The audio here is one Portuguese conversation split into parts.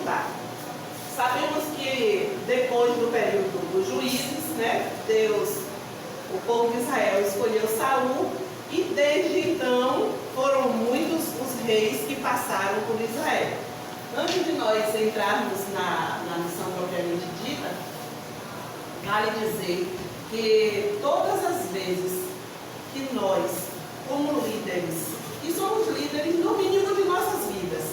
Judá. Sabemos que depois do período dos juízes, né, o povo de Israel escolheu Saul, e desde então foram muitos os reis que passaram por Israel. Antes de nós entrarmos na missão propriamente dita, vale dizer que todas as vezes que nós, como líderes, e somos líderes no mínimo de nossas vidas,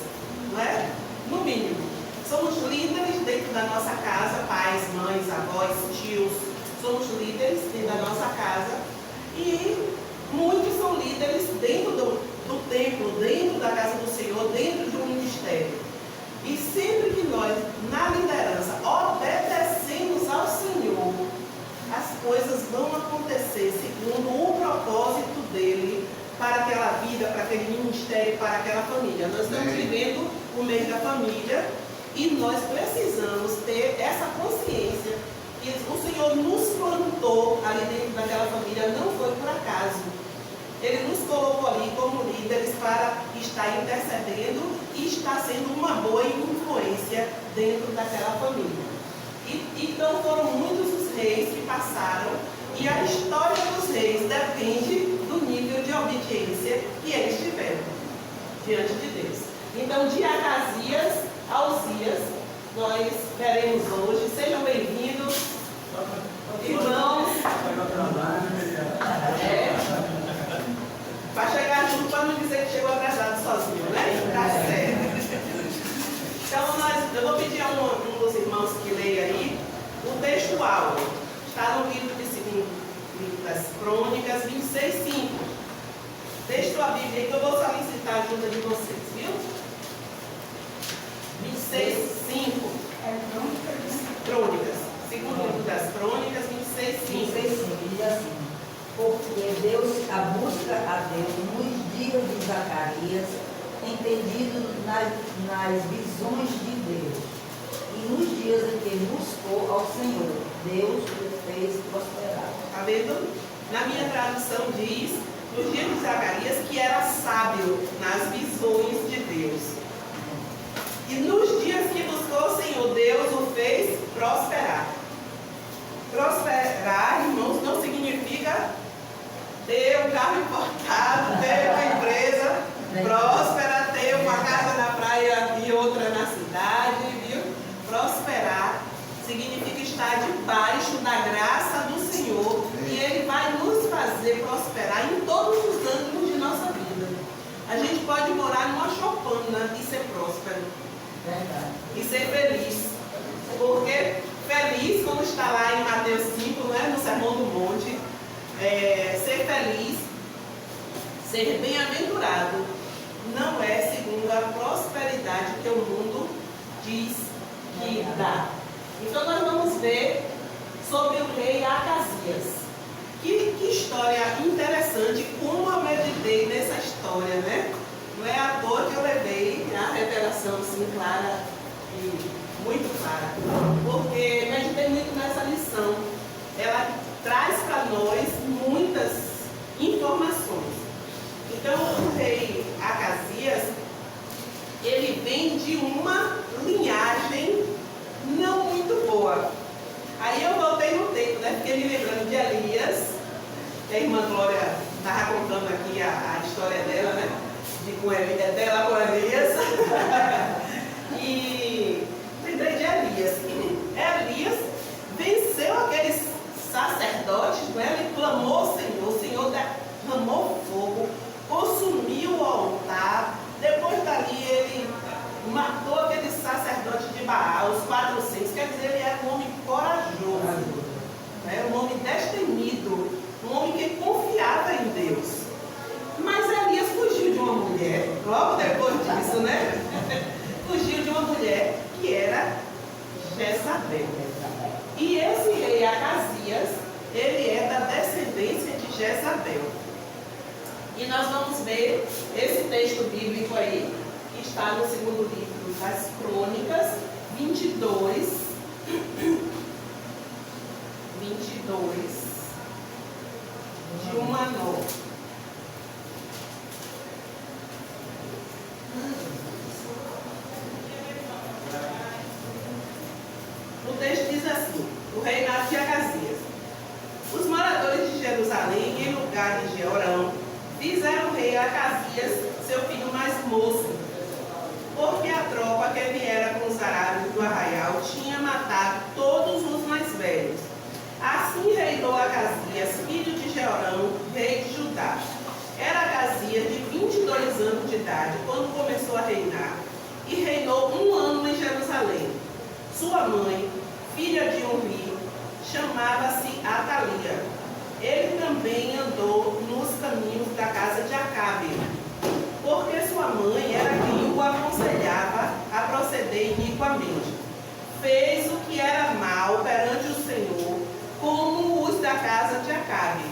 não é? No mínimo. Somos líderes dentro da nossa casa, pais, mães, avós, tios, somos líderes dentro da nossa casa, e muitos são líderes dentro do templo, dentro da casa do Senhor, dentro de um ministério. E sempre que nós, na liderança, obedecemos ao Senhor, as coisas vão acontecer segundo o propósito dele para aquela vida, para aquele ministério, para aquela família. Nós estamos vivendo o mês da família e nós precisamos ter essa consciência que o Senhor nos plantou ali dentro daquela família, não foi por acaso. Ele nos colocou ali como líderes para estar intercedendo e estar sendo uma boa influência dentro daquela família. Então foram muitos os reis que passaram, e a história dos reis depende do nível de obediência que eles tiveram diante de Deus. Então, de Acasias a Uzias, nós veremos hoje. Sejam bem-vindos, irmãos. Para chegar junto, para não dizer que chegou atrasado sozinho, né? Tá certo. Então, eu vou pedir a um dos irmãos que leia aí o textual. Está no livro de 2 das Crônicas, 26:5. Texto a Bíblia aí que eu vou solicitar a ajuda de vocês, viu? 26:5. Crônicas. Segundo livro das Crônicas, 26:5. Diz assim: porque Deus, a busca a Deus nos dias de Zacarias, entendido nas visões de Deus, e nos dias em que buscou ao Senhor, Deus o fez prosperar. Está vendo? Na minha tradução diz, nos dias de Zacarias, que era sábio nas visões de Deus. E nos dias que buscou o Senhor, Deus o fez prosperar. Prosperar, irmãos, não significa ter um carro importado, ter uma empresa próspera, ter uma casa na praia e outra na cidade, viu? Prosperar significa estar debaixo da graça do Senhor, e Ele vai nos fazer prosperar em todos os âmbitos de nossa vida. A gente pode morar numa choupana e ser próspero. Verdade. E ser feliz. Porque feliz, como está lá em Mateus 5, né, no Sermão do Monte, ser feliz, ser bem-aventurado, não é segundo a prosperidade que o mundo diz que dá. Então nós vamos ver sobre o rei Acasias. Que história interessante, como eu meditei nessa história, né? Não é à toa que eu levei a revelação assim clara e muito clara, porque meditei muito nessa lição. Ela traz para nós muitas informações. Então, o rei Acasias, ele vem de uma linhagem não muito boa. Aí eu voltei no tempo, né? Fiquei me lembrando de Elias, que a irmã Glória estava contando aqui a história dela, né? Dela com Elias. E lembrei de Elias. Elias venceu aqueles sacerdotes, né? Ele clamou ao Senhor, o Senhor derramou fogo, consumiu o altar. Depois dali ele matou aqueles sacerdotes de Baal, os 400. Quer dizer, ele era um homem corajoso, né? Um homem destemido, um homem que confiava em Deus. Mas Elias fugiu de uma mulher, logo depois disso, né? Fugiu de uma mulher que era Jezabel. E esse rei Acasias, ele é da descendência de Jezabel. E nós vamos ver esse texto bíblico aí, que está no segundo livro das Crônicas, 22, de 1 a 9. Jerusalém em lugar de Jeorão, fizeram rei Acasias, seu filho mais moço, porque a tropa que viera com os arábios do arraial tinha matado todos os mais velhos. Assim reinou Acasias, filho de Jeorão, rei de Judá. Era Acasias de 22 anos de idade quando começou a reinar, e reinou 1 ano em Jerusalém. Sua mãe, filha de Omri, chamava-se Atalia. Ele também andou nos caminhos da casa de Acabe, porque sua mãe era quem o aconselhava a proceder iniquamente. Fez o que era mal perante o Senhor, como os da casa de Acabe,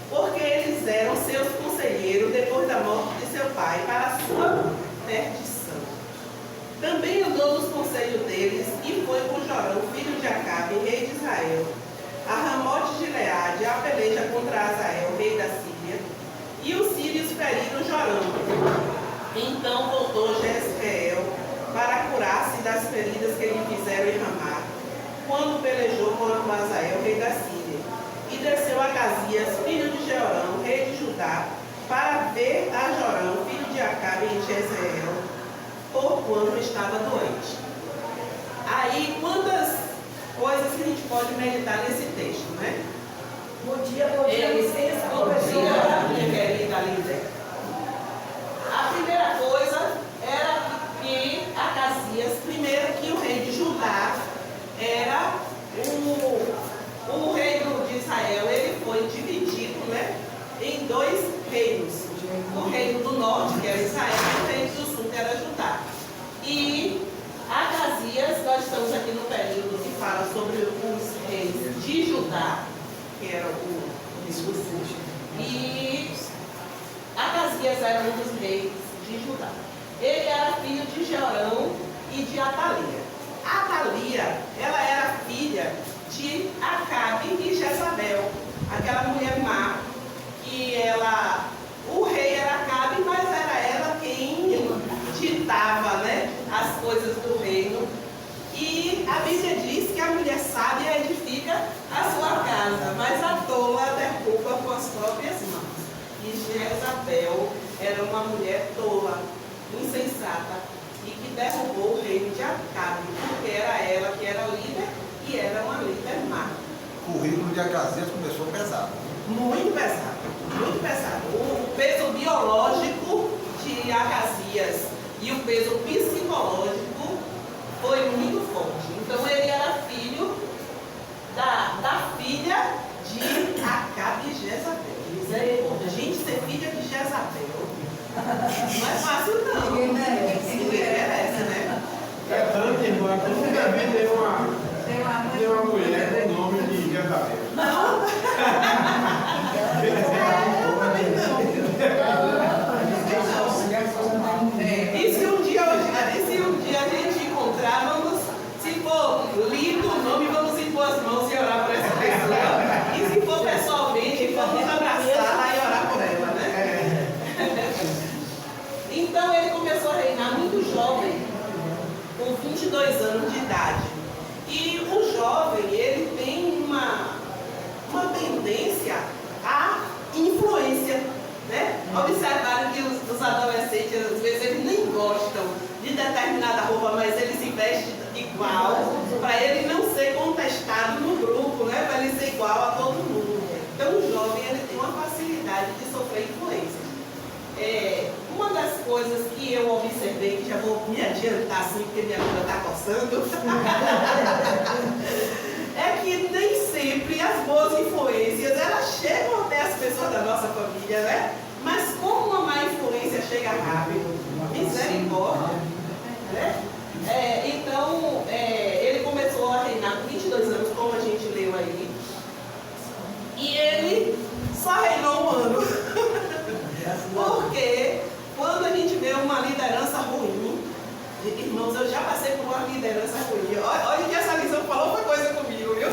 porque eles eram seus conselheiros depois da morte de seu pai, para a sua perdição. Também andou nos conselhos deles e foi com Jorão, filho de Acabe, rei de Israel, a Ramote de Gileade, a peleja contra Azael, rei da Síria, e os sírios feriram Jorão. Então voltou Jezreel para curar-se das feridas que lhe fizeram em Ramá, quando pelejou contra Azael, rei da Síria. E desceu Acasias, filho de Jeorão, rei de Judá, para ver a Jorão, filho de Acabe, em Jezreel, porquanto estava doente. Aí, quantas coisas que a gente pode meditar nesse texto, né? Bom dia, licença, Bom dia, minha querida líder. A primeira coisa era que Acasias, primeiro que o rei de Judá era o reino de Israel, ele foi dividido, né, em 2 reinos. O reino do norte, que era Israel, e o reino do sul, que era Judá. E Acasias, nós estamos aqui no período que fala sobre os reis de Judá, que era o sul. E Acasias era um dos reis de Judá. Ele era filho de Jeorão e de Atalia. Atalia, ela era filha de Acabe e Jezabel, aquela mulher má, que o rei era Acabe, mas era ela quem ditava, né, as coisas do reino. E a Bíblia diz que a mulher sábia edifica a sua casa, mas a tola derruba com as próprias mãos. E Jezabel era uma mulher tola, insensata, e que derrubou o reino de Acabe, porque era ela que era líder e era uma líder má. O currículo de Acasias começou pesado. Muito pesado, muito pesado. O peso biológico de Acasias e o peso psicológico foi muito forte. Então ele era filho da filha de Acabe e Jezabel. Misericórdia. Gente, ser filha de Jezabel não é fácil não. Ninguém merece. Ninguém merece, né? É tanto, irmã, que nunca vi ter uma mulher com o nome de Jezabel. Não. E se um dia a gente encontrar, vamos, se for lido o nome, vamos impor as mãos e orar por essa pessoa. E se for pessoalmente, vamos abraçar e orar por ela, né? Então ele começou a reinar muito jovem, com 22 anos de idade. E o jovem, ele tem uma tendência à influência, né? Observaram que os adolescentes, às vezes, eles nem gostam de determinada roupa, mas eles se vestem igual, para ele não ser contestado no grupo, né? Para ele ser igual a todo mundo. Então o jovem, ele tem uma facilidade de sofrer influência. Uma das coisas que eu observei, que já vou me adiantar assim, porque minha vida está coçando, é que nem sempre as boas influências, elas chegam até as pessoas da nossa família, né? Mas como uma má influência chega rápido, misericórdia, né? Então, ele começou a reinar com 22 anos, como a gente leu aí, e ele só reinou 1 ano. Porque quando a gente vê uma liderança ruim, irmãos, eu já passei por uma liderança ruim. Olha que essa lição falou uma coisa comigo, viu?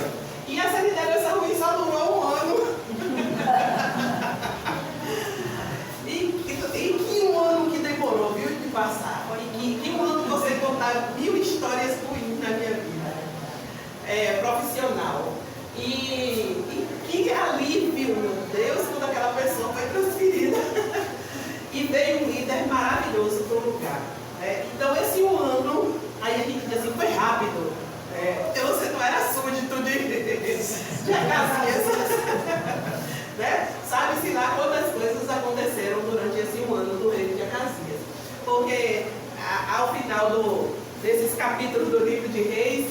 E essa liderança ruim só durou 1 ano. e que 1 ano que demorou, viu, de passar. E que 1 ano que você contar 1000 histórias ruins na minha vida profissional. E que alívio meu Deus, quando aquela pessoa foi transferida e veio um líder maravilhoso para o lugar. Então esse um ano, aí a gente diz assim, foi rápido. Porque você não era súdito de Acasias. Né? Sabe-se lá quantas coisas aconteceram durante esse um ano do reino de Acasias. Porque ao final desses capítulos do livro de Reis,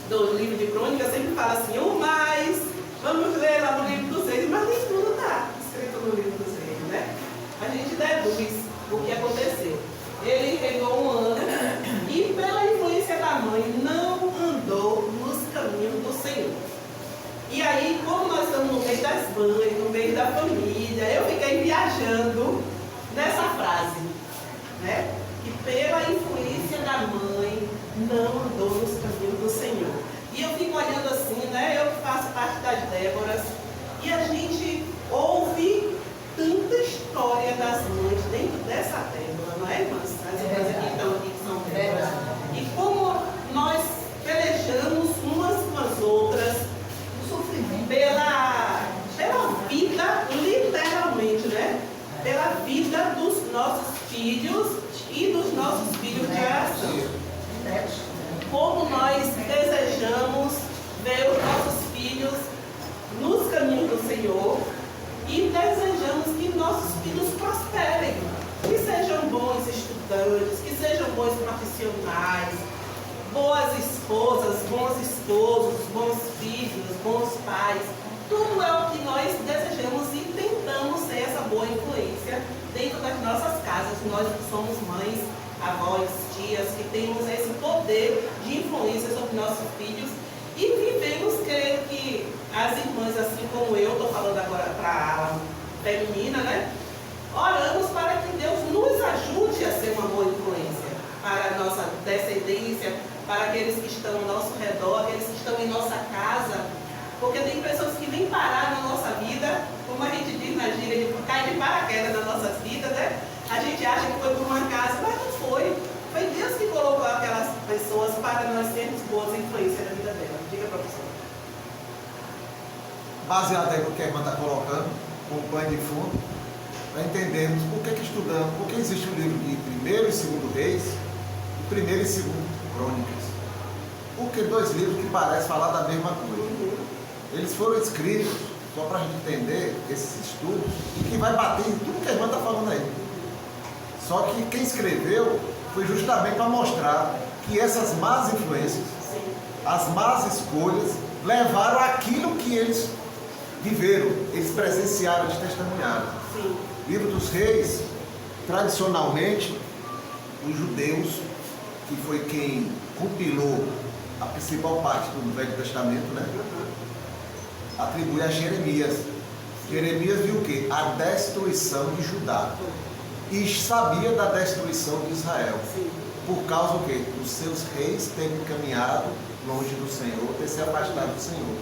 do livro de Crônicas, sempre fala assim, mas vamos ler lá no livro dos Reis, mas nem tudo está escrito no livro dos Reis, né? A gente deduz o que aconteceu. Ele reinou um ano e, pela influência da mãe, não andou nos caminhos do Senhor. E aí, como nós estamos no meio das mães, no meio da família, eu fiquei viajando nessa frase, né? Que pela influência da mãe, não andou nos caminhos do Senhor. E eu fico olhando assim, né? Eu faço parte das Déboras, e a gente ouve tanta história das mães dentro dessa Débora, não é, irmãs? As irmãs aqui estão aqui que são Déboras. E como nós pelejamos umas com as outras, pela vida, literalmente, né? Pela vida dos nossos filhos e dos nossos filhos de oração. Como nós desejamos ver os nossos filhos nos caminhos do Senhor e desejamos que nossos filhos prosperem, que sejam bons estudantes, que sejam bons profissionais, boas esposas, bons esposos, bons filhos, bons pais. Tudo é o que nós desejamos e tentamos ser essa boa influência dentro das nossas casas. Nós que somos mães, avós, tias, que temos esse poder de influência sobre nossos filhos e vivemos, creio que as irmãs, assim como eu, estou falando agora para a ala feminina, né? Oramos para que Deus nos ajude a ser uma boa influência para a nossa descendência, para aqueles que estão ao nosso redor, aqueles que estão em nossa casa, porque tem pessoas que vêm parar na nossa vida, como a gente diz na gíria, cai de paraquedas nas nossas vidas, né? A gente acha que foi por uma casa, mas não foi. Foi Deus que colocou aquelas pessoas para nós sermos boas influências na vida dela. Diga, professor. Baseado aí no que a irmã está colocando, com o pano de fundo, para entendermos por que estudamos, por que existe o livro de 1º e 2º Reis, e 1º e 2º Crônicas. Porque dois livros que parecem falar da mesma coisa. Eles foram escritos, só para a gente entender esses estudos, e que vai bater em tudo que a irmã está falando aí. Só que quem escreveu foi justamente para mostrar que essas más influências, as más escolhas, levaram aquilo que eles viveram, eles presenciaram, eles testemunharam. Sim. Livro dos Reis, tradicionalmente, os judeus, que foi quem compilou a principal parte do Velho Testamento, né? Atribui a Jeremias. Jeremias viu o quê? A destruição de Judá. E sabia da destruição de Israel. Sim. Por causa do quê? Dos seus reis terem caminhado longe do Senhor, ter se afastado do Senhor.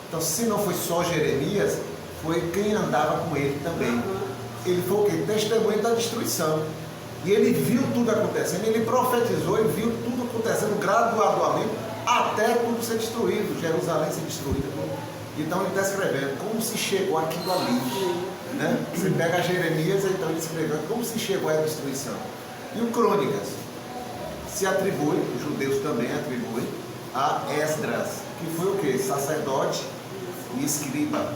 Então, se não foi só Jeremias, foi quem andava com ele também. Ele foi o quê? Testemunha da destruição. E ele viu tudo acontecendo, ele profetizou e viu tudo acontecendo gradualmente, até tudo ser destruído, Jerusalém ser destruída. Então ele está escrevendo como se chegou aquilo ali. Né? Você pega Jeremias, então ele escreveu como se chegou à destruição. E o Crônicas se atribui, os judeus também atribuem, a Esdras, que foi o quê? Sacerdote e escriba.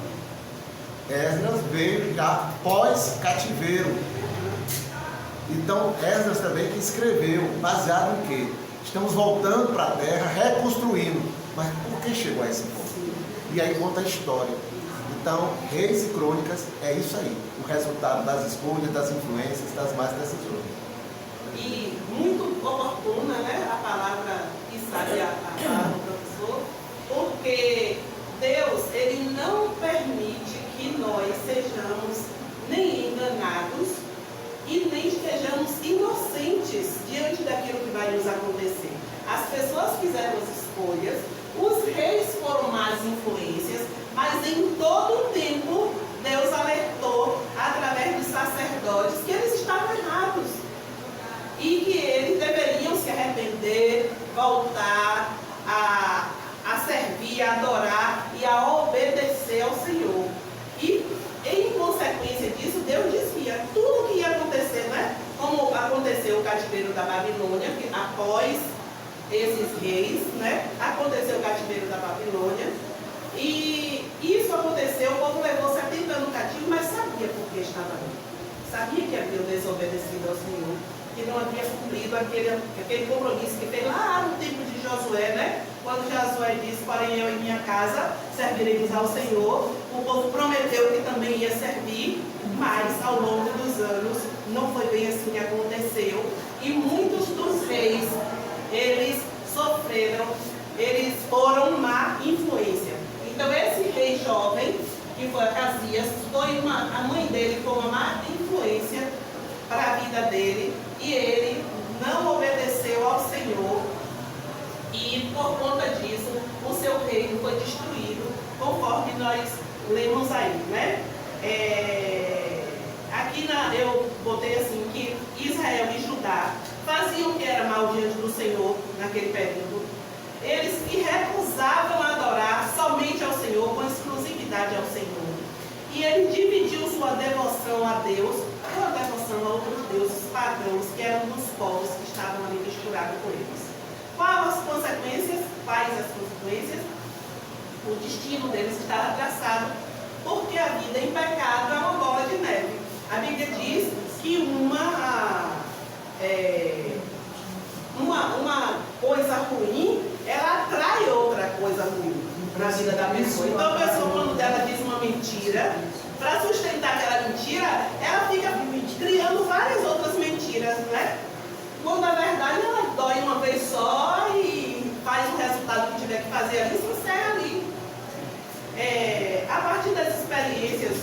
Esdras veio já pós-cativeiro. Então Esdras também que escreveu, baseado em quê? Estamos voltando para a terra, reconstruindo. Mas por que chegou a esse ponto? E aí conta a história. Então, Reis e Crônicas é isso aí, o resultado das escolhas, das influências, das más decisões. E muito oportuna, né, a palavra que sabe a palavra do professor, porque Deus, Ele não permite que nós sejamos nem enganados e nem estejamos inocentes diante daquilo que vai nos acontecer. As pessoas fizeram as escolhas, os reis foram más influências, mas em todo o tempo Deus alertou através dos sacerdotes que eles estavam errados e que eles deveriam se arrepender, voltar a servir, a adorar e a obedecer ao Senhor. da Babilônia, que após esses reis, né, aconteceu o cativeiro da Babilônia. E isso aconteceu, o povo levou 70 anos cativo, mas sabia por que estava ali. Sabia que havia desobedecido ao Senhor, que não havia cumprido aquele compromisso que fez lá no tempo de Josué, né? Quando Josué disse, porém eu e minha casa serviremos ao Senhor, o povo prometeu que também ia servir, mas ao longo dos anos não foi bem assim que aconteceu. E muitos dos reis, eles sofreram, eles foram má influência. Então esse rei jovem, que foi Acasias, a mãe dele foi uma má influência para a vida dele, e ele não obedeceu ao Senhor, e por conta disso o seu reino foi destruído, conforme nós lemos aí, né? Aqui eu botei assim, que Israel e Judá faziam o que era mal diante do Senhor naquele período. Eles se recusavam a adorar somente ao Senhor, com exclusividade ao Senhor. E ele dividiu sua devoção a Deus com a devoção a outros deuses pagãos, que eram dos povos que estavam ali misturados com eles. Quais as consequências? O destino deles estava traçado, porque a vida em pecado é uma bola de neve. A Bíblia diz que uma coisa ruim, ela atrai outra coisa ruim na vida da pessoa. Então a pessoa, quando ela diz uma mentira, para sustentar aquela mentira, ela fica criando várias outras mentiras, né? Quando na verdade ela dói uma vez só e faz o resultado que tiver que fazer ali, se encerra ali. A partir das experiências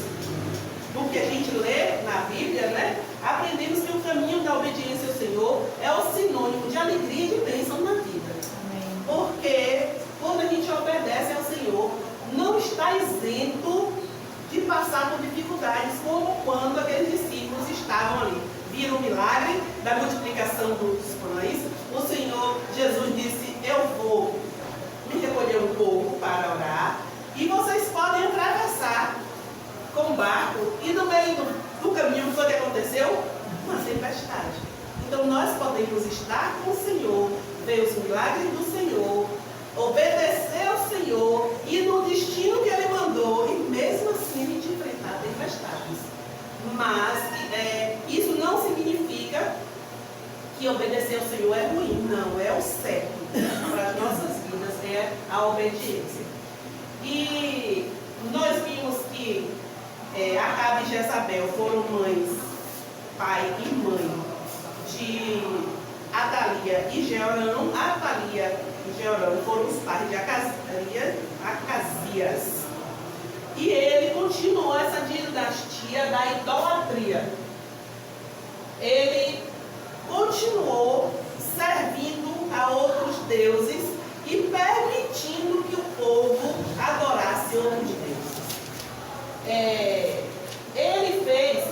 do que a gente lê na Bíblia, né, aprendemos que o caminho da obediência ao Senhor é o sinônimo de alegria e de bênção na vida. Amém. Porque quando a gente obedece ao Senhor, não está isento de passar por dificuldades, como quando aqueles discípulos estavam ali. Viram o milagre da multiplicação dos pães. O Senhor Jesus disse, eu vou me recolher um pouco para orar, e vocês podem atravessar com o barco, e no meio do caminho, o que aconteceu? Uma tempestade. Então nós podemos estar com o Senhor, ver os milagres do Senhor, obedecer ao Senhor, e no destino que Ele mandou, e mesmo assim a gente enfrentar tempestades. Mas isso não significa que obedecer ao Senhor é ruim, não, é o certo para as nossas vidas, é a obediência. E nós vimos que Acabe e Jezabel foram mães, pai e mãe de Atalia e Jeorão. Atalia e Jeorão foram os pais de Acasias. E ele continuou essa dinastia da idolatria. Ele continuou servindo a outros deuses e permitindo que o povo adorasse outros deuses. Ele fez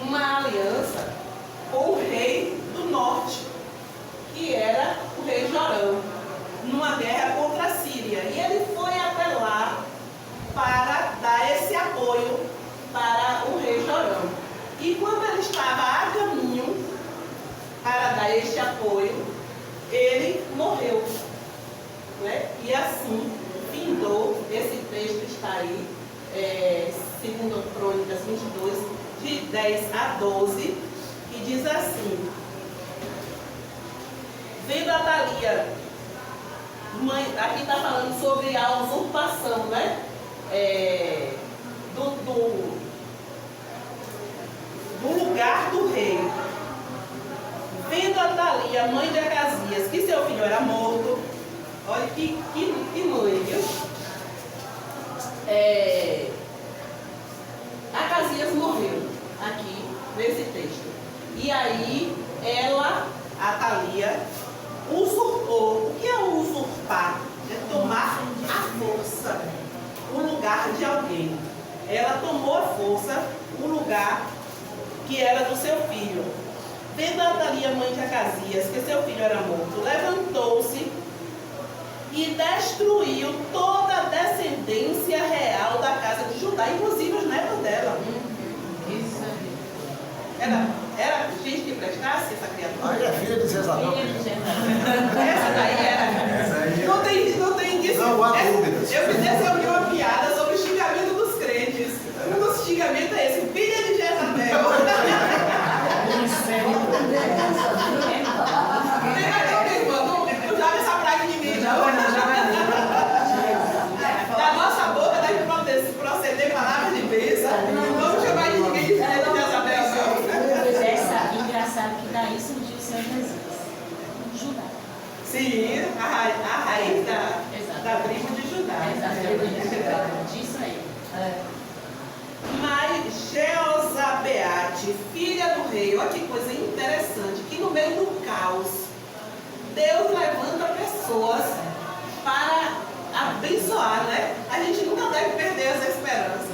uma aliança com o rei do norte, que era o rei Jorão, numa guerra contra a Síria. E ele foi até lá para dar esse apoio para o rei Jorão. E quando ele estava a caminho para dar este apoio, ele morreu. Né? E assim findou, esse texto está aí, segundo Crônicas 22, de 10 a 12, que diz assim: vendo Atalia, mãe, aqui está falando sobre a usurpação, né? Do lugar do rei. Vendo Atalia, mãe de Acasias, que seu filho era morto. Olha que mãe, viu? Acasias morreu, aqui nesse texto. E aí ela, Atalia, usurpou. O que é usurpar? É tomar à força o lugar de alguém. Ela tomou à força o lugar que era do seu filho. Vendo Atalia, mãe de Acasias, que seu filho era morto, levantou-se e destruiu toda a descendência real da casa de Judá, inclusive os netos dela. Era gente que prestasse essa criatura? Essa daí era. Essa aí é. Não tem disso. Não há dúvidas. Eu fiz essa uma piada sobre o xingamento dos crentes. Um dos xingamentos é esse, filha de Jezabel. Não joga essa praga em mim, não. Da nossa boca deve proceder palavras de bênção. Não vamos chamar de ninguém de filha de Jezabel, não. Essa, engraçado que daí surgiu o Senhor Jesus. Judá. Sim, a raiz da tribo de Judá. Disso aí. Mas Jeozabeate, filha do rei, olha que coisa interessante, que no meio do caos, Deus levanta pessoas para abençoar, né? A gente nunca deve perder as esperanças.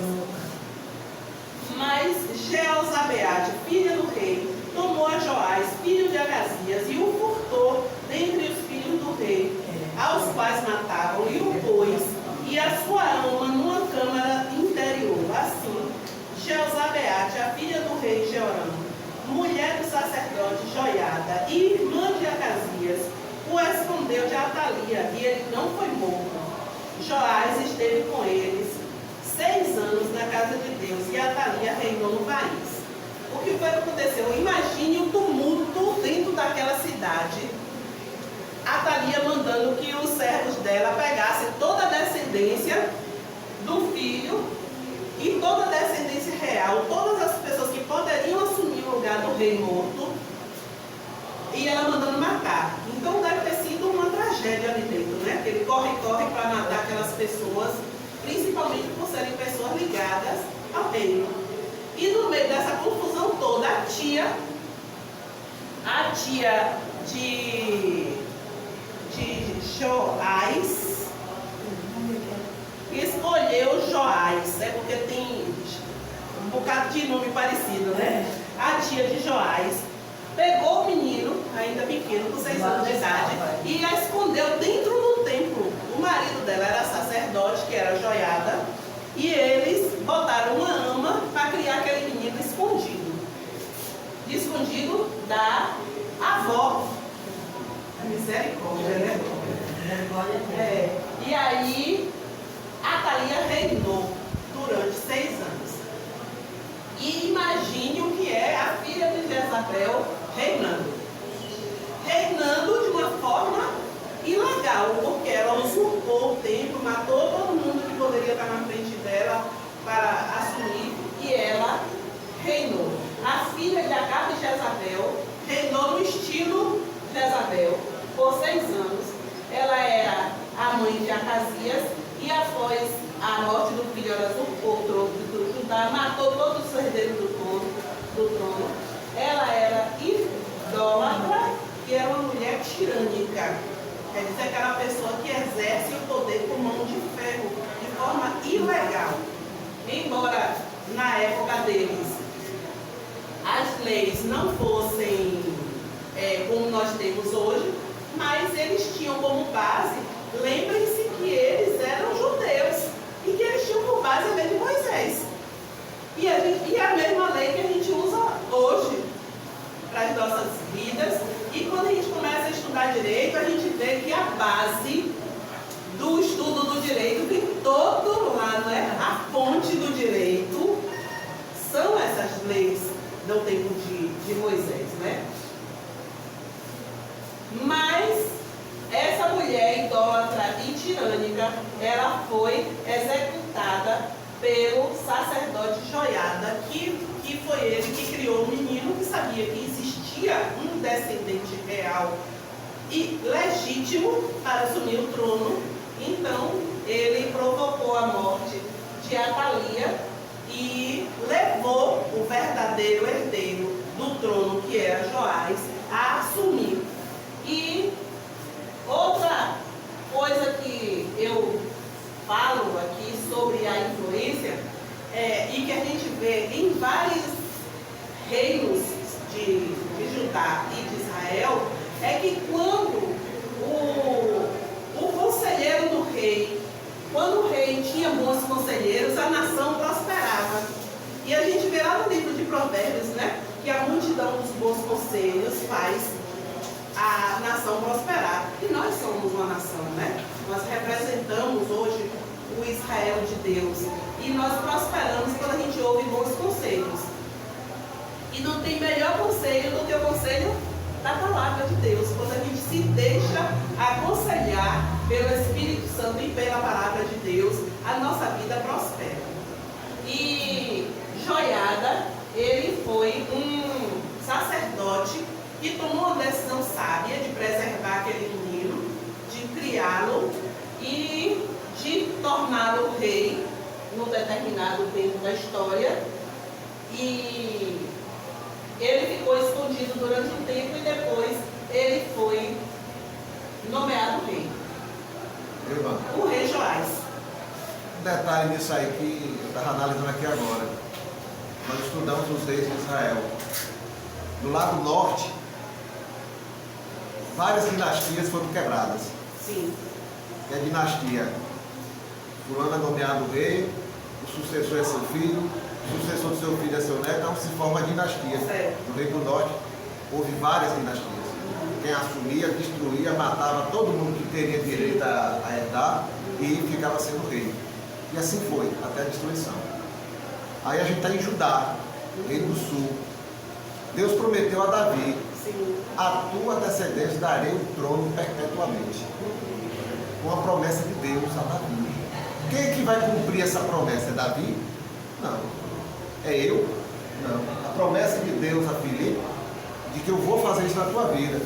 Mas Jeozabeate, filha do rei, tomou a Joás, filho de Agazias, e o furtou dentre os filhos do rei, aos quais matavam, e o pôs, e a sua alma numa câmara interior. Assim, Jeozabeate, a filha do rei Jeorão, mulher do sacerdote Joiada e irmã de Agazias, o escondeu de Atalia, e ele não foi morto. Joás esteve com eles 6 anos na casa de Deus, e Atalia reinou no país. O que foi que aconteceu? Imagine o tumulto dentro daquela cidade. Atalia mandando que os servos dela pegassem toda a descendência do filho e toda a descendência real, todas as pessoas que poderiam assumir o lugar do rei morto, e ela mandando matar. Então deve ter sido uma tragédia ali dentro, né? Ele corre para matar aquelas pessoas, principalmente por serem pessoas ligadas ao reino. E no meio dessa confusão toda, a tia de Joás escolheu Joás, porque tem um bocado de nome parecido, né? A tia de Joás pegou o menino, ainda pequeno, com 6 anos de idade, e a escondeu dentro do templo. O marido dela era sacerdote, que era Joiada, e eles botaram uma ama para criar aquele menino escondido da avó. Misericórdia, né? E aí, Atalia reinou durante 6 anos. E imagine o que é a filha de Jezabel reinando. Reinando de uma forma ilegal, porque ela usurpou o templo, matou todo mundo que poderia estar na frente dela para assumir, e ela reinou. A filha de Acabe de Jezabel reinou no estilo Jezabel por 6 anos. Ela era a mãe de Acasias, e após a morte do filho, ela usurpou o trono de Judá, matou todos os herdeiros do trono. Ela era idólatra e era uma mulher tirânica. Quer dizer, aquela pessoa que exerce o poder com mão de ferro, de forma ilegal. Embora na época deles as leis não fossem como nós temos hoje, mas eles tinham como base, lembrem-se que eles eram judeus e que eles tinham como base a lei de Moisés. E a mesma lei que a gente usa hoje para as nossas vidas. E quando a gente começa a estudar direito, a gente vê que a base do estudo do direito vem todo lá, não é? A fonte do direito são essas leis do tempo de Moisés, né? Mas essa mulher idólatra e tirânica, ela foi executada pelo sacerdote Joiada, que foi ele que criou um menino que sabia que existia um descendente real e legítimo para assumir o trono. Então ele provocou a morte de Atalia e levou o verdadeiro herdeiro do trono, que era Joás, a assumir. E outra coisa que eu falo aqui sobre a influência, e que a gente vê em vários reinos de Judá e de Israel, é que quando o conselheiro do rei, quando o rei tinha bons conselheiros, a nação prosperava. E a gente vê lá no livro de Provérbios, né, que a multidão dos bons conselhos faz a nação prosperar. E nós somos uma nação, né? Nós representamos hoje o Israel de Deus. E nós prosperamos quando a gente ouve bons conselhos. E não tem melhor conselho do que o conselho da palavra de Deus. Quando a gente se deixa aconselhar pelo Espírito Santo e pela palavra de Deus, a nossa vida prospera. E Joiada, ele foi um sacerdote que tomou uma decisão sábia de preservar aquele menino, de criá-lo e de torná-lo rei num determinado tempo da história. E ele ficou escondido durante um tempo e depois ele foi nomeado rei. Irmã, O rei Joás. um detalhe nisso aí que eu estava analisando aqui agora. Nós estudamos os reis de Israel. Do lado norte, várias dinastias foram quebradas. Sim. Que é a dinastia. Fulano é nomeado rei, o sucessor é seu filho, o sucessor do seu filho é seu neto, então se forma a dinastia. Certo. No Reino do Norte houve várias dinastias. Quem assumia, destruía, matava todo mundo que teria direito a herdar e ficava sendo rei. E assim foi, até a destruição. Aí a gente está em Judá, Reino do Sul. Deus prometeu a Davi: Sim. a tua descendência darei o trono perpetuamente. Com a promessa de Deus a Davi. Quem é que vai cumprir essa promessa? É Davi? Não. É eu? Não. A promessa de Deus a Filipe, de que eu vou fazer isso na tua vida,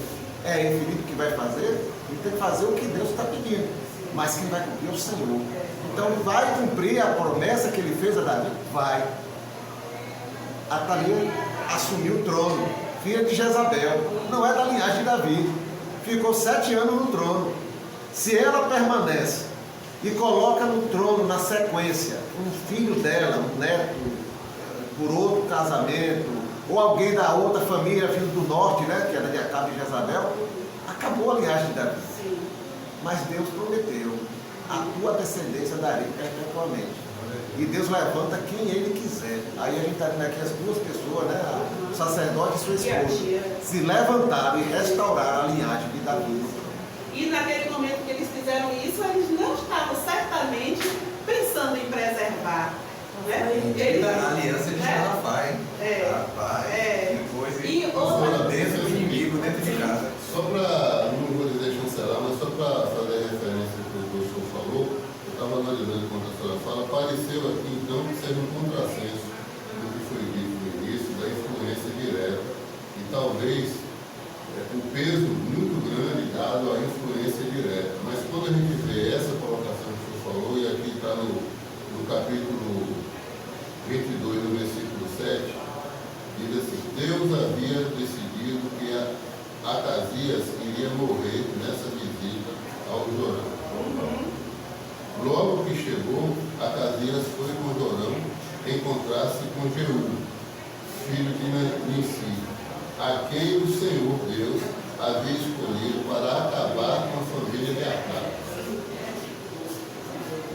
é ele, Filipe, que vai fazer? Ele tem que fazer o que Deus está pedindo. Mas quem vai cumprir é o Senhor. Então vai cumprir a promessa que ele fez a Davi? Vai. A Thalia assumiu o trono, filha de Jezabel, não é da linhagem de Davi, ficou 7 anos no trono. Se ela permanece e coloca no trono, na sequência, um filho dela, um neto, por outro casamento, ou alguém da outra família, filho do norte, né, que era de Acabe e Jezabel, acabou a linhagem de Davi. Sim. Mas Deus prometeu: a tua descendência darei perpetuamente. E Deus levanta quem Ele quiser. Aí a gente está vendo aqui as duas pessoas, né? O sacerdote e sua esposa, se levantaram e restauraram a linhagem de Davi. E naquele momento que eles fizeram isso, eles não estavam certamente pensando em preservar. Né? Eles, A aliança de Josafá, hein? Rapaz, que coisa. E outra... Dentro do inimigo, dentro de casa. Só para, não vou dizer chancelar, mas só para fazer referência ao que o professor falou, eu estava analisando enquanto a senhora fala, pareceu aqui então que seja um contrassenso do que foi dito no início, da influência direta e talvez o peso muito grande dado à influência direta. Mas quando a gente vê essa colocação que o senhor falou, e aqui está no capítulo 22, no versículo 7, diz assim: Deus havia decidido que Acasias iria morrer nessa visita ao Jorão. Logo que chegou, Acasias foi com Jorão encontrar-se com Jeú, filho de Nissi, a quem o Senhor Deus havia escolhido para acabar com a família de Acabe.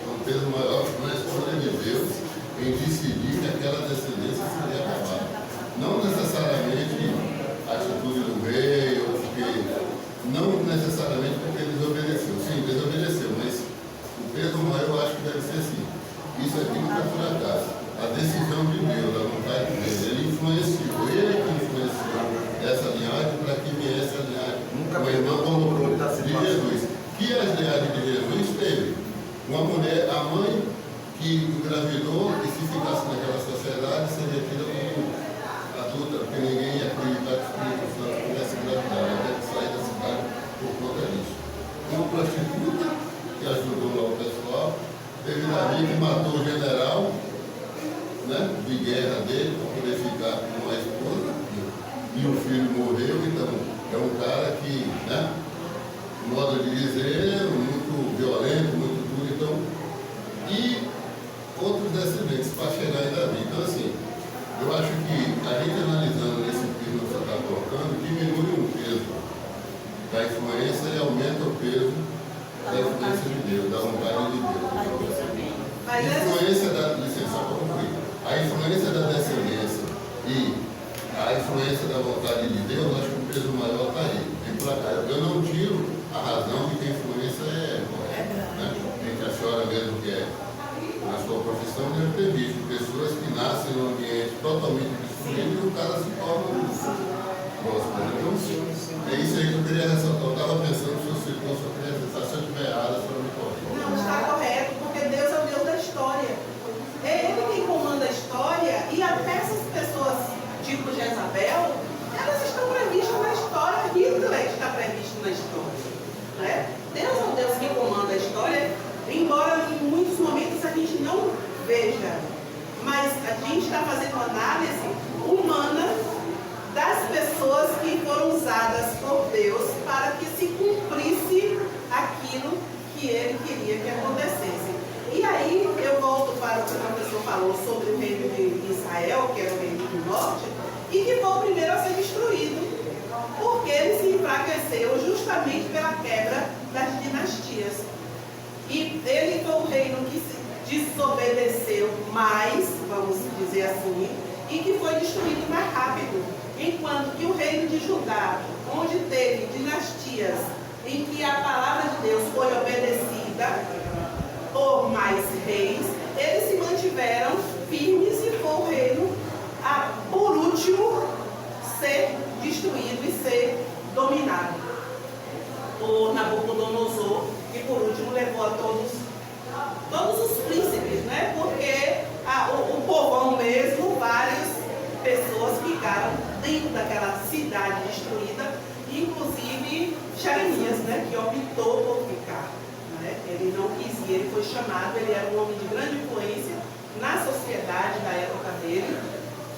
Então, teve maior foi a escolha de Deus em decidir que aquela descendência seria acabada. Não necessariamente a atitude do rei, ou porque, não necessariamente porque ele desobedeceu. Sim, desobedeceu, mas o peso maior eu acho que deve ser assim. Isso aqui não foi por acaso. A decisão de Deus, a vontade de Deus, ele influenciou, ele que influenciou essa linhagem para que viesse a linhagem. Nunca o irmão controle da de situação. Jesus. Que as linhagens de Jesus teve uma mulher, a mãe que engravidou e se ficasse naquela sociedade seria tida como adulta, porque ninguém ia acreditar que o Espírito Santo pudesse engravidar, ela teve que sair da cidade por conta disso. Uma prostituta que ajudou lá o pessoal, teve Davi que matou o general, né, de guerra dele para poder ficar com a esposa, e o filho morreu. Então é um cara que, né, modo de dizer, muito violento, muito duro. Então, e outros descendentes para chegar em Davi. Então, assim, eu acho que a gente analisando esse que você está colocando, diminui um peso da influência e aumenta o peso da influência de Deus, da vontade de Deus. A influência da licença para concluir. A influência da descendência e a influência da vontade de Deus, acho que o peso maior está aí, vem para cá. Eu não tiro a razão de que a influência é correta, né? Entre a senhora mesmo, que é na sua profissão, deve ter visto pessoas que nascem num ambiente totalmente destruído e o cara se torna próspero. Então, é isso aí que eu queria ressaltar. Eu estava pensando se você queria ressaltar, se eu estiver errado, a senhora me corrige. Não, está correto, porque Deus é o Deus da história. É Ele quem comanda a história, e até essas pessoas, tipo Jezabel, elas estão previstas na história. Hitler está previsto na história, né? Deus é o Deus que comanda a história, embora em muitos momentos a gente não veja, mas a gente está fazendo uma análise humana das pessoas que foram usadas por Deus para que se cumprisse aquilo que Ele queria que acontecesse. E aí eu volto para o que o professor falou sobre o reino de Israel, que era o reino do norte, e que foi o primeiro a ser destruído, porque ele se enfraqueceu justamente pela quebra das dinastias. E ele foi o reino que se desobedeceu mais, vamos dizer assim, e que foi destruído mais rápido. Enquanto que o reino de Judá, onde teve dinastias em que a palavra de Deus foi obedecida por mais reis, eles se mantiveram firmes e foi o reino a, por último, ser destruído e ser dominado por Nabucodonosor, que por último levou a todos os príncipes, né? Porque o povão mesmo, várias pessoas ficaram dentro daquela cidade destruída, inclusive Jeremias, né? Que optou por ficar. Né? Ele não quis ir, ele foi chamado, ele era um homem de grande influência na sociedade da época dele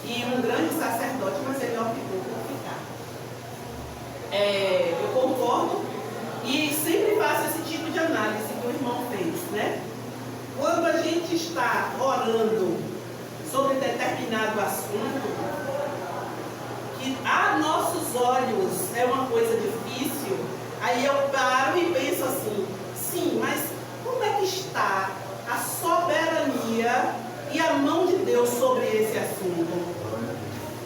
e um grande sacerdote, mas ele optou por ficar. Eu concordo e sempre faço esse tipo de análise que o irmão fez, né? Quando a gente está orando sobre determinado assunto, que a nossos olhos é uma coisa difícil, aí eu paro e penso assim, sim, mas como é que está a soberania e a mão de Deus sobre esse assunto?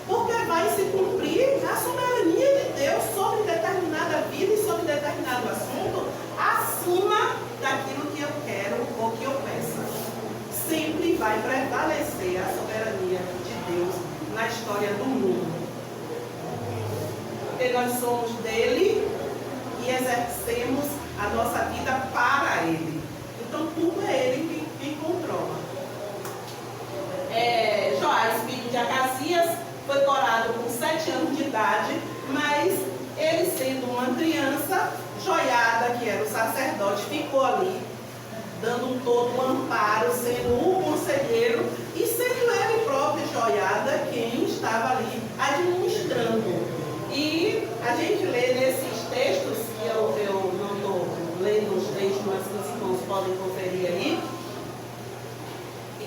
Porque vai se cumprir a soberania de Deus sobre determinada vida e sobre determinado assunto acima daquilo que eu quero ou que eu peço. Sempre vai prevalecer a soberania de Deus na história do mundo. Porque nós somos dele e exercemos a nossa vida para ele. Então tudo é ele quem controla. Joás, filho de Acasias, foi corado com 7 anos de idade, mas ele sendo uma criança, Joiada, que era o sacerdote, ficou ali, dando todo o amparo, sendo o conselheiro, e sendo ele próprio, Joiada, quem estava ali administrando. E a gente lê nesses textos, que eu não estou lendo os textos, mas que os irmãos podem conferir aí,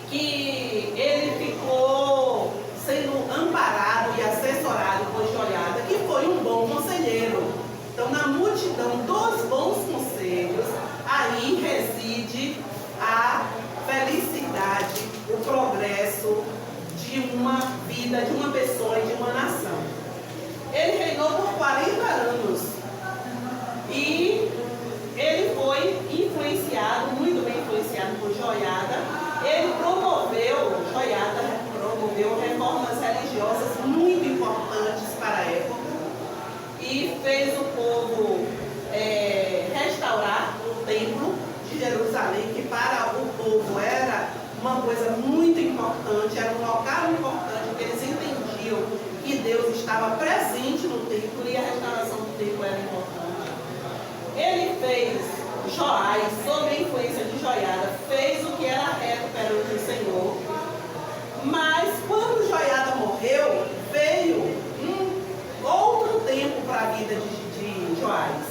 que ele ficou sendo amparado e assessorado por Joiada, que foi um bom conselheiro. Então, na multidão dos bons conselhos, aí reside a felicidade, o progresso de uma vida, de uma pessoa e de uma nação. Ele reinou por 40 anos e ele foi influenciado, muito bem influenciado por Joiada. Ele Joiada promoveu reformas religiosas muito importantes para a época e fez o povo restaurar o templo de Jerusalém, que para o povo era uma coisa muito importante, era um local importante, porque eles entendiam que Deus estava presente no templo e a restauração do templo era importante. Ele fez, Joás, sob a influência de Joiada, fez o que era reto perante o Senhor. Mas quando Joiada morreu, veio outro tempo para a vida de Joás.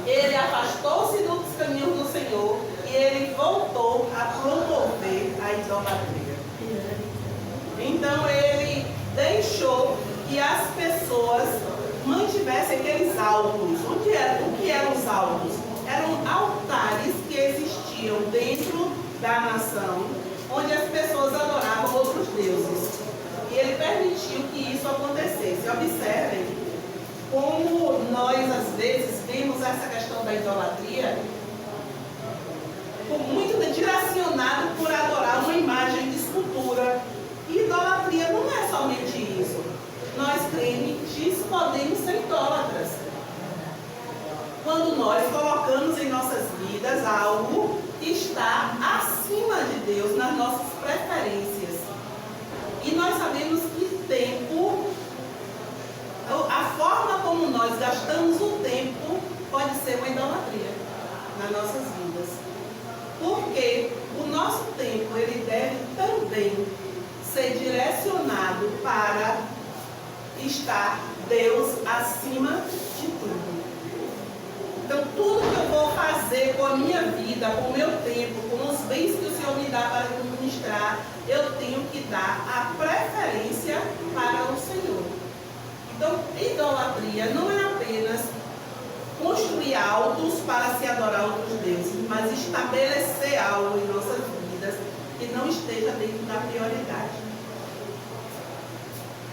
Ele afastou-se dos caminhos do Senhor e ele voltou a promover a idolatria. Então ele deixou que as pessoas mantivessem aqueles altos. O que eram os altos? Eram altares que existiam dentro da nação, onde as pessoas adoravam outros deuses. E ele permitiu que isso acontecesse. Observem como nós às vezes vemos essa questão da idolatria muito direcionado por adorar uma imagem de escultura. E idolatria não é somente isso. Nós crentes podemos ser idólatras quando nós colocamos em nossas vidas algo que está acima de Deus nas nossas preferências. E nós sabemos que tempo, a forma como nós gastamos o tempo pode ser uma idolatria nas nossas vidas. Porque o nosso tempo ele deve também ser direcionado para estar Deus acima de tudo. Então, tudo que eu vou fazer com a minha vida, com o meu tempo, com os bens que o Senhor me dá para administrar, eu tenho que dar a preferência para o Senhor. Então, idolatria não é apenas construir altos para se adorar outros deuses, mas estabelecer algo em nossas vidas que não esteja dentro da prioridade.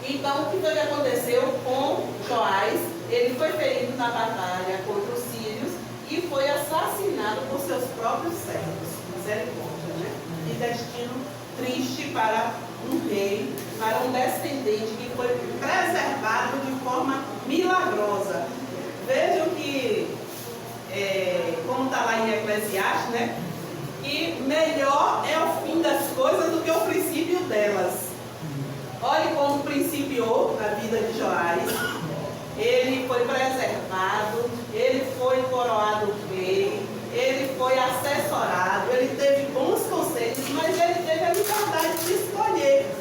Então, o que foi que aconteceu com Joás? Ele foi ferido na batalha contra os sírios e foi assassinado por seus próprios servos. Misericórdia, né? Que destino triste para um rei, para um descendente que foi preservado de forma milagrosa. Vejam que, como está lá em Eclesiastes, né? Que melhor é o fim das coisas do que o princípio delas. Olhe como principiou a vida de Joás. Ele foi preservado, ele foi coroado rei, ele foi assessorado, ele teve bons conselhos, mas ele teve a liberdade de escolher.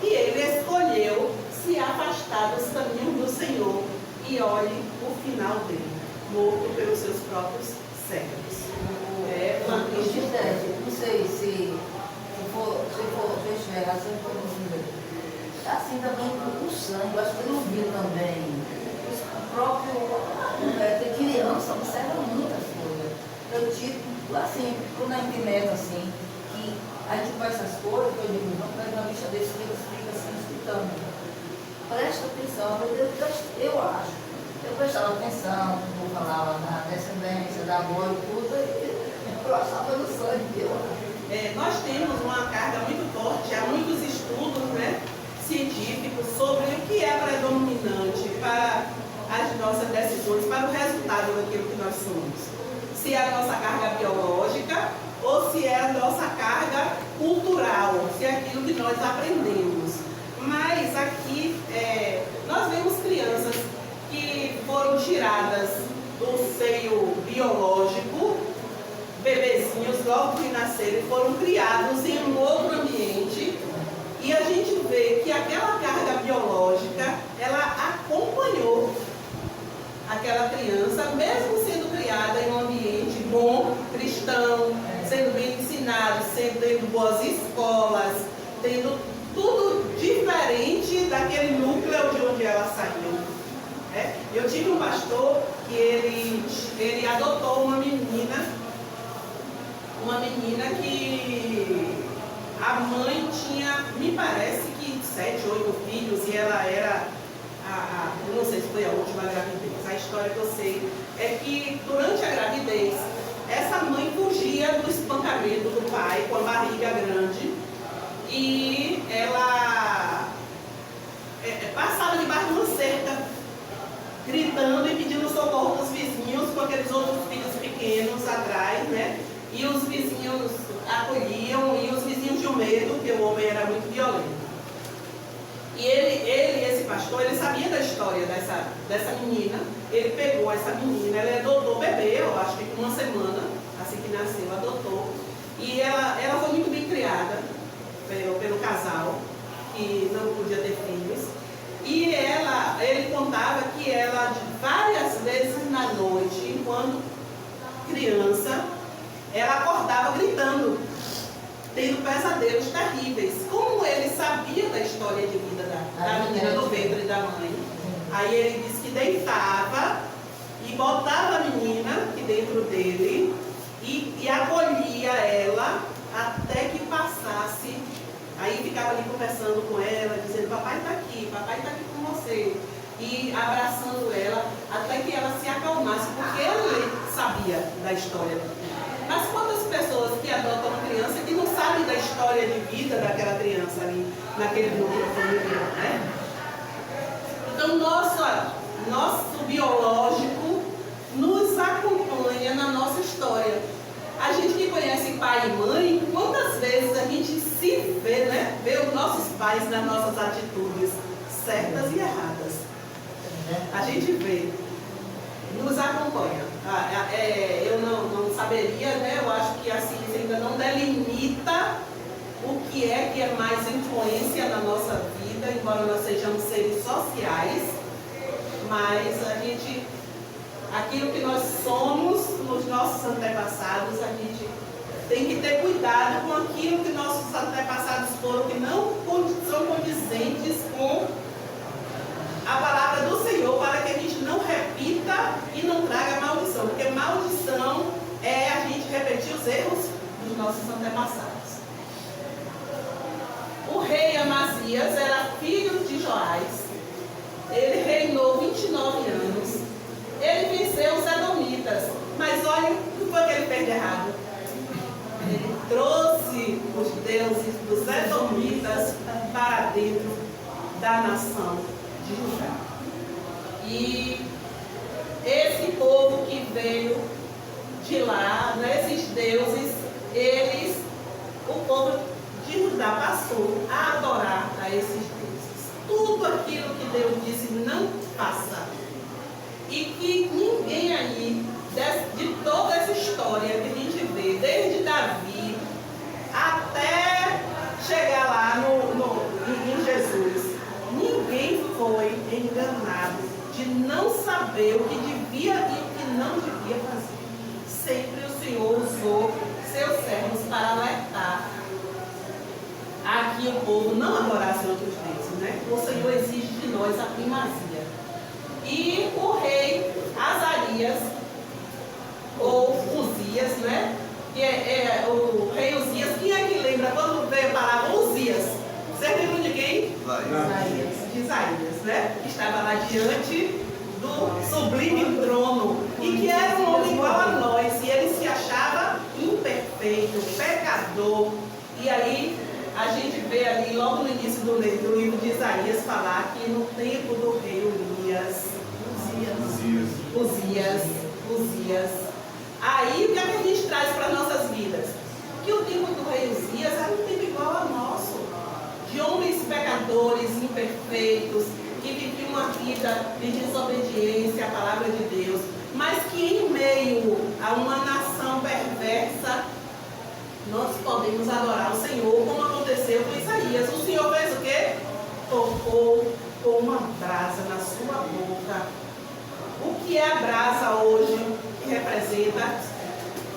E ele escolheu se afastar dos caminhos do Senhor. E olhe o final dele, morto pelos seus próprios servos. Não sei se eu estiver razão, pode dizer. Assim também com o sangue, eu acho que ele ouviu também. O próprio ter criança observa muitas coisas. Eu digo, assim, quando a gente mete assim, que a gente faz essas coisas, eu digo, vamos pegar uma lista desse livro, fica assim, escutando. Presta atenção, eu acho. Eu prestava atenção, como falava na descendência, da avó e tudo, e eu achava no sangue, eu acho. Nós temos uma carga muito forte, há muitos estudos, né, científicos sobre o que é predominante para as nossas decisões, para o resultado daquilo que nós somos. Se é a nossa carga biológica ou se é a nossa carga cultural, se é aquilo que nós aprendemos. Mas aqui nós vemos crianças que foram tiradas do seio biológico, bebezinhos logo que nasceram, foram criados em um outro ambiente, e a gente vê que aquela carga biológica, ela acompanhou aquela criança, mesmo sendo criada em um ambiente bom, cristão, sendo bem ensinado, tendo boas escolas, tendo tudo diferente daquele núcleo de onde ela saiu. Eu tive um pastor que ele adotou uma menina que a mãe tinha, me parece que 7, 8 filhos, e ela era, eu não sei se foi a última gravidez. A história que eu sei é que durante a gravidez, essa mãe fugia do espancamento do pai com a barriga grande, e ela passava debaixo de uma cerca, gritando e pedindo socorro dos vizinhos, com aqueles outros filhos pequenos atrás, né? E os vizinhos acolhiam, e os vizinhos tinham medo, porque o homem era muito violento. E esse pastor, ele sabia da história dessa menina. Ele pegou essa menina, ele adotou o bebê, eu acho que com uma semana, assim que nasceu, adotou. E ela foi muito bem criada pelo casal, que não podia ter filhos. E ele contava que ela, várias vezes na noite, enquanto criança, ela acordava gritando, tendo pesadelos terríveis. Como ele sabia da história de vida da menina no ventre da mãe, aí ele disse que deitava e botava a menina aqui dentro dele e acolhia ela até que passasse. Aí ficava ali conversando com ela, dizendo, papai está aqui com você. e abraçando ela até que ela se acalmasse, porque ele sabia da história. Mas quantas pessoas que adotam uma criança que não sabem da história de vida daquela criança ali, naquele núcleo familiar, né? Então, nosso biológico nos acompanha na nossa história. A gente que conhece pai e mãe, quantas vezes a gente se vê, né? Vê os nossos pais nas nossas atitudes certas e erradas. A gente vê, nos acompanha. Eu não saberia, né? Eu acho que a ciência ainda não delimita o que é mais influência na nossa vida, embora nós sejamos seres sociais, mas aquilo que nós somos nos nossos antepassados, a gente tem que ter cuidado com aquilo que nossos antepassados foram, que não são condizentes com a palavra do Senhor, para que a gente não repita e não traga maldição, porque maldição é a gente repetir os erros dos nossos antepassados. O rei Amazias era filho de Joás, ele reinou 29 anos, ele venceu os edomitas, mas olha o que foi que ele fez de errado. Ele trouxe os deuses dos edomitas para dentro da nação de Judá. E esse povo que veio de lá, né, esses deuses, o povo de Judá passou a adorar a esses deuses. Tudo aquilo que Deus disse não faça. E que ninguém aí, de toda essa história que a gente vê, desde Davi até chegar lá em Jesus, ninguém foi enganado de não saber o que devia e o que não devia fazer. Sempre o Senhor usou seus servos para alertar a que o povo não adorasse outros deuses, né? O Senhor exige de nós a primazia. E o rei Azarias, ou Uzias, né? O rei Uzias, quem é que lembra quando veio a palavra Uzias? Você lembra de quem? Isaías. De Isaías, né? Que estava lá diante do sublime trono e que era um homem igual a nós, e ele se achava imperfeito, pecador. E aí a gente vê ali logo no início do livro de Isaías falar que no tempo do rei Uzias. Aí o que é que a gente traz para nossas vidas? Que o tempo do rei Uzias era um tempo igual ao nosso, de homens pecadores, imperfeitos, que viviam uma vida de desobediência à palavra de Deus, mas que em meio a uma nação perversa, nós podemos adorar o Senhor, como aconteceu com Isaías. O Senhor fez o quê? Tocou com uma brasa na sua boca. O que é a brasa hoje, que representa,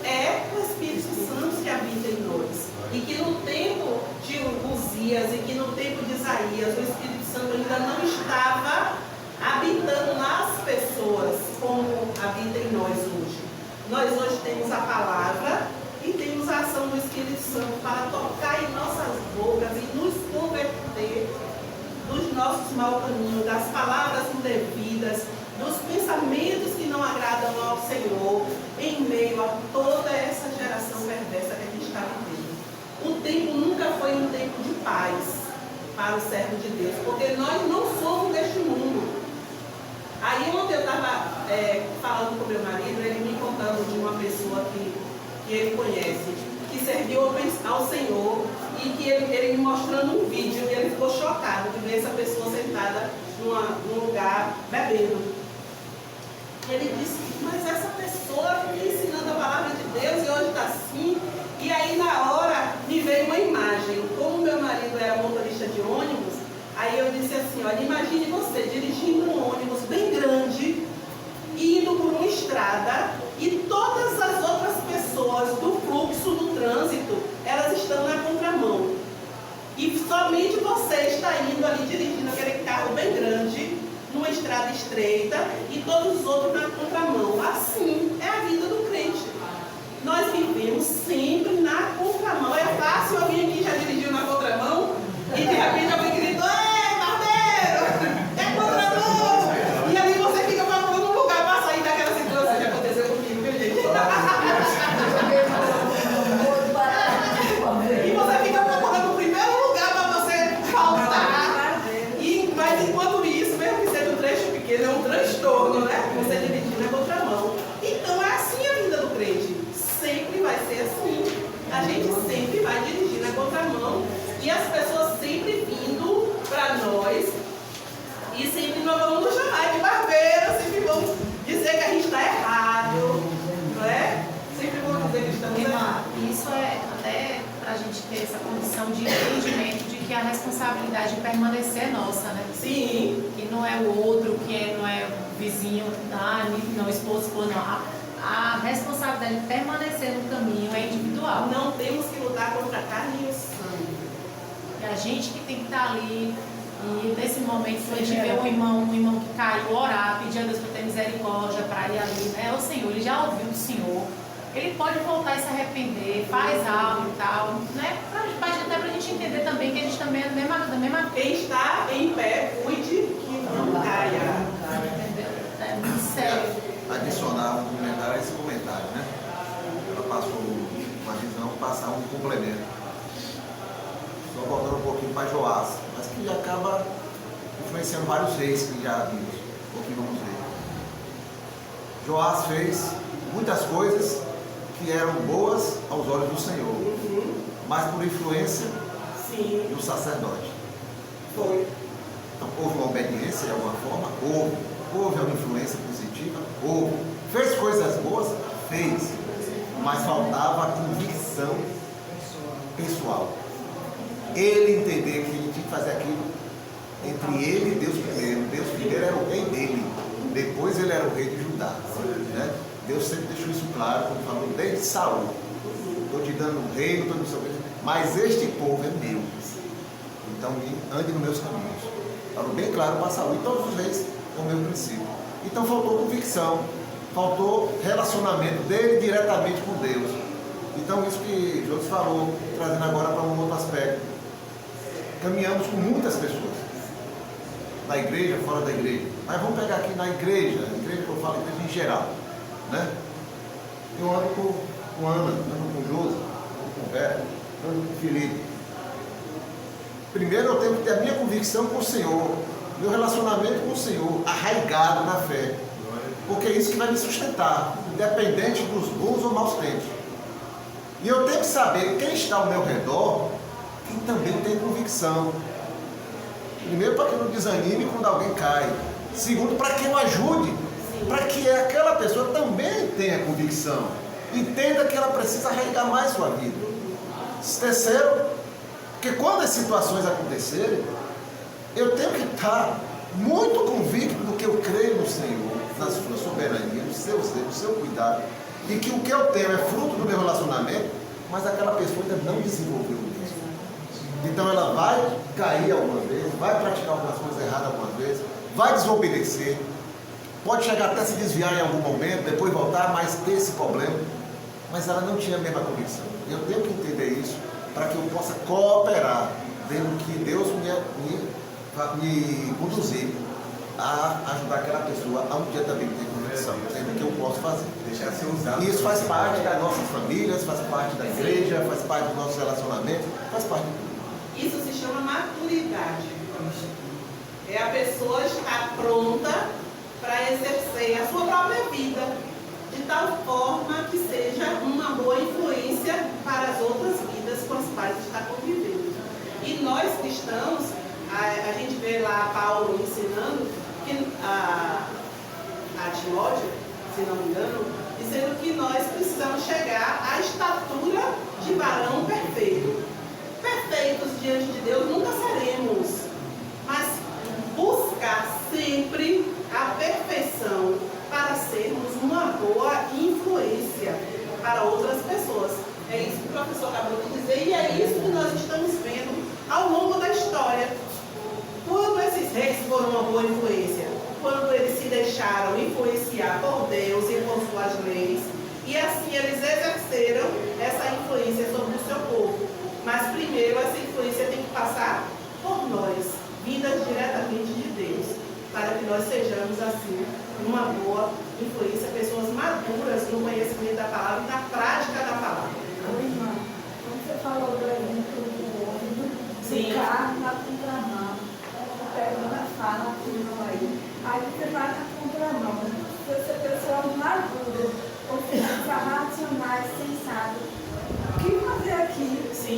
é o Espírito Santo que habita em nós. E que no tempo de Uzias e que no tempo de Isaías, o Espírito Santo ainda não estava habitando nas pessoas como habita em nós hoje. Nós hoje temos a palavra e temos a ação do Espírito Santo para tocar em nossas bocas e nos converter dos nossos maus caminhos, das palavras indevidas, dos pensamentos que não agradam ao Senhor, em meio a toda essa geração perversa que a gente está vivendo. O tempo nunca foi um tempo de paz para o servo de Deus, porque nós não somos deste mundo. Aí ontem eu estava falando com meu marido, ele me contando de uma pessoa que ele conhece, que serviu ao Senhor, e que ele me mostrando um vídeo, e ele ficou chocado de ver essa pessoa sentada num lugar bebendo. Ele disse, mas essa pessoa fica ensinando a palavra de Deus e hoje está assim. E aí na hora me veio uma imagem. Como meu marido era motorista de ônibus, aí eu disse assim, olha, imagine você dirigindo um ônibus bem grande, indo por uma estrada, e todas as outras pessoas do fluxo do trânsito, elas estão na contramão. E somente você está indo ali dirigindo aquele carro bem grande, numa estrada estreita, e todos os outros na contramão. Assim é a vida do crente. Nós vivemos sempre na contramão. É fácil, alguém aqui já dirigiu na contramão e de repente alguém gritou, ei, barbeiro, é contramão! ter essa condição de entendimento de que a responsabilidade de permanecer é nossa, né? Sim. Que não é o outro, não é o vizinho, não, esposo, não. A responsabilidade de permanecer no caminho é individual. Não temos que lutar contra a carne e o sangue. É a gente que tem que estar ali. E nesse momento, se a gente vê um irmão que caiu, orar, pedir a Deus para ter misericórdia, para ir ali, né? O Senhor, ele já ouviu do Senhor. Ele pode voltar e se arrepender, faz algo e tal, né? Até para a gente entender também que a gente também é da mesma. Quem está em pé, cuide que não caia. Entendeu? É muito sério. Adicionar um comentário a esse comentário, né? Ela passou uma visão, passar um complemento. Só voltando um pouquinho para Joás, mas que acaba influenciando vários reis que já vimos, ou que vamos ver. Joás fez muitas coisas que eram boas aos olhos do Senhor, mas por influência do sacerdote. Foi. Então houve uma obediência de alguma forma, houve uma influência positiva, fez coisas boas, fez, mas faltava a convicção pessoal. Ele entender que ele tinha que fazer aquilo entre ele e Deus primeiro. Deus primeiro era o rei dele, depois ele era o rei de Judá, né? Deus sempre deixou isso claro, quando falou desde Saul: estou te dando um reino, estou no seu reino, mas este povo é meu, então ande nos meus caminhos. Falou bem claro para Saul, e todos os reis com o meu princípio. Então faltou convicção, faltou relacionamento dele diretamente com Deus. Então isso que José falou, trazendo agora para um outro aspecto. Caminhamos com muitas pessoas, na igreja, fora da igreja, mas vamos pegar aqui na igreja, a igreja que eu falo, igreja em geral, né? Eu ando com Ana, ando com José, ando com Vera, ando com Felipe. Primeiro eu tenho que ter a minha convicção com o Senhor, meu relacionamento com o Senhor, arraigado na fé, porque é isso que vai me sustentar, independente dos bons ou maus tempos. E eu tenho que saber quem está ao meu redor, quem também tem convicção. Primeiro, para que não desanime quando alguém cai. Segundo, para que eu ajude, para que aquela pessoa também tenha convicção, entenda que ela precisa arraigar mais sua vida. Terceiro, porque quando as situações acontecerem, eu tenho que estar muito convicto do que eu creio no Senhor, na sua soberania, no seu zelo, no seu cuidado, e que o que eu tenho é fruto do meu relacionamento, mas aquela pessoa ainda não desenvolveu isso. Então ela vai cair algumas vezes, vai praticar algumas coisas erradas algumas vezes, vai desobedecer, pode chegar até a se desviar em algum momento, depois voltar, mas ter esse problema, mas ela não tinha a mesma convicção. Eu tenho que entender isso para que eu possa cooperar, vendo que Deus me conduzir a ajudar aquela pessoa a um dia também ter convicção, sendo que eu posso fazer. Deixar ser usado. Isso faz parte das nossas famílias, faz parte da igreja, faz parte dos nossos relacionamentos, faz parte de tudo. Isso se chama maturidade. É a pessoa estar pronta para exercer a sua própria vida, de tal forma que seja uma boa influência para as outras vidas com as quais está convivendo. E nós cristãos, a gente vê lá Paulo ensinando que a Timóteo, se não me engano, dizendo que nós precisamos chegar à estatura de varão perfeito. Perfeitos diante de Deus nunca seremos, mas buscar sempre a perfeição para sermos uma boa influência para outras pessoas. É isso que o professor acabou de dizer, e é isso que nós estamos vendo ao longo da história. Quando esses reis foram uma boa influência, quando eles se deixaram influenciar por Deus e por suas leis, e assim eles exerceram essa influência sobre o seu povo. Mas primeiro essa influência tem que passar por nós, vindas diretamente de Deus, para que nós sejamos assim uma boa influência, pessoas maduras no conhecimento da palavra e na prática da palavra. Irmã, quando você falou do exemplo do ônibus, do carro na contramão, pegando a fala aí você vai na contramão. Se você é pessoa madura, ou seja, racionais, sensatos, o que fazer aqui,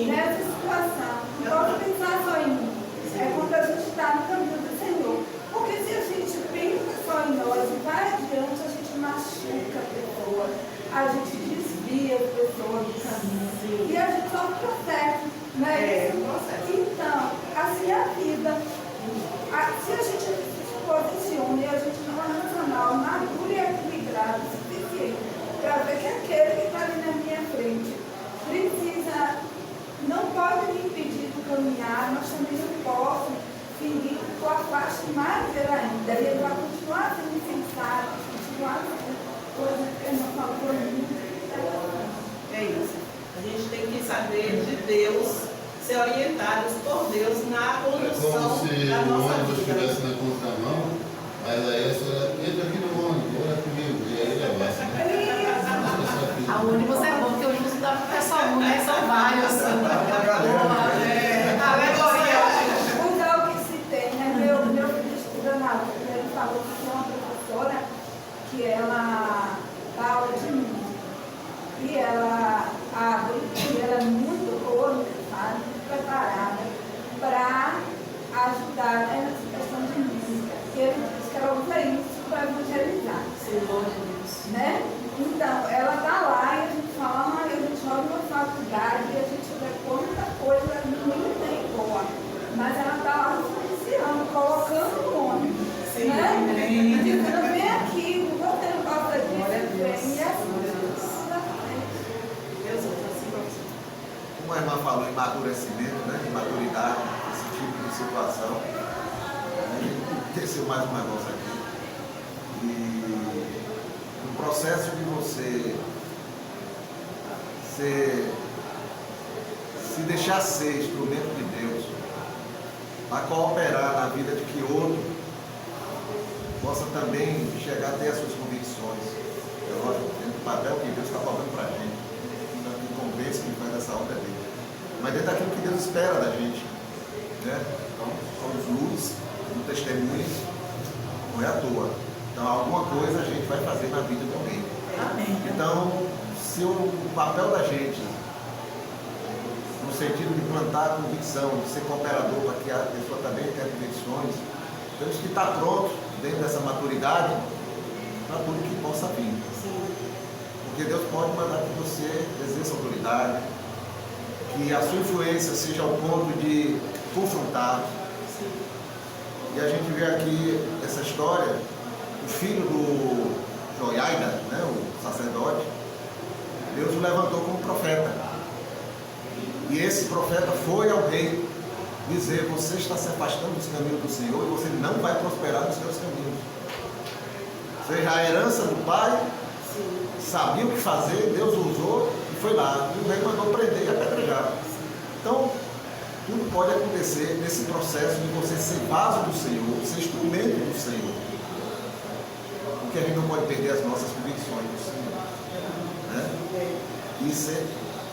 nessa situação? Não posso pensar só em mim. É quando a gente está no caminho do Senhor. Porque se a gente pensa só em nós e vai adiante, a gente machuca a pessoa, a gente desvia a pessoa do caminho. E a gente só protege. um processo. Então, assim é a vida. Se a gente se posiciona e a gente não é racional, maduro e equilibrado o suficiente para ver que aquele que está ali na minha frente precisa, não pode me impedir de caminhar, mas também não posso fingir que eu afasto mais ele ainda. E ele vai continuar sendo insensato, continuar sendo coisa que ele não falou para mim. É isso. A gente tem que saber de Deus, ser orientados por Deus na É como condução se da o nossa ônibus vida. estivesse na contramão, mas aí a senhora entra aqui no ônibus, ora comigo, e aí levasse, né? A ônibus é bom, porque o ônibus não dá para ficar só um, né? São vários. Alegoria. Usar o que se tem, né? Meu filho estuda na UFRA, ele falou que tem uma professora que ela dá aula de música. E ela abre, e ela é muito boa, muito preparada para ajudar nessa questão de música. E ele diz que ela usa isso para evangelizar. Né? Então, ela está lá e a gente fala, a gente olha uma faculdade e a gente vê quanta coisa não tem boa. Mas ela está lá influenciando, colocando o nome. Né? Dizendo, vem aqui, você não gosta disso, vem e assim. Como a irmã falou em amadurecimento, né, em maturidade, esse tipo de situação, a gente aconteceu mais um negócio aqui. E no processo de você se deixar ser instrumento de Deus, a cooperar na vida de que outro possa também chegar a ter as suas convicções. É lógico, dentro do papel que Deus está falando para a gente. Convence que faz essa obra dele. Mas dentro daquilo que Deus espera da gente. Né? Então, somos luz, no testemunho, não é à toa. Então, alguma coisa a gente vai fazer na vida de alguém. Amém. Então, se o papel da gente, no sentido de plantar a convicção, de ser cooperador para que a pessoa também tenha convicções, temos que estar prontos, dentro dessa maturidade, para tudo que possa vir. Porque Deus pode mandar que você exerça autoridade, que a sua influência seja ao ponto de confrontar. E a gente vê aqui essa história, o filho do Joiada, né, o sacerdote, Deus o levantou como profeta. E esse profeta foi ao rei dizer, você está se afastando dos caminhos do Senhor e você não vai prosperar nos seus caminhos. Ou seja, a herança do pai, sabia o que fazer, Deus usou e foi lá. E o rei mandou prender e apedrejar. Então, tudo pode acontecer nesse processo de você ser vaso do Senhor, ser instrumento do Senhor. Porque a gente não pode perder as nossas convicções do Senhor. Né? E ser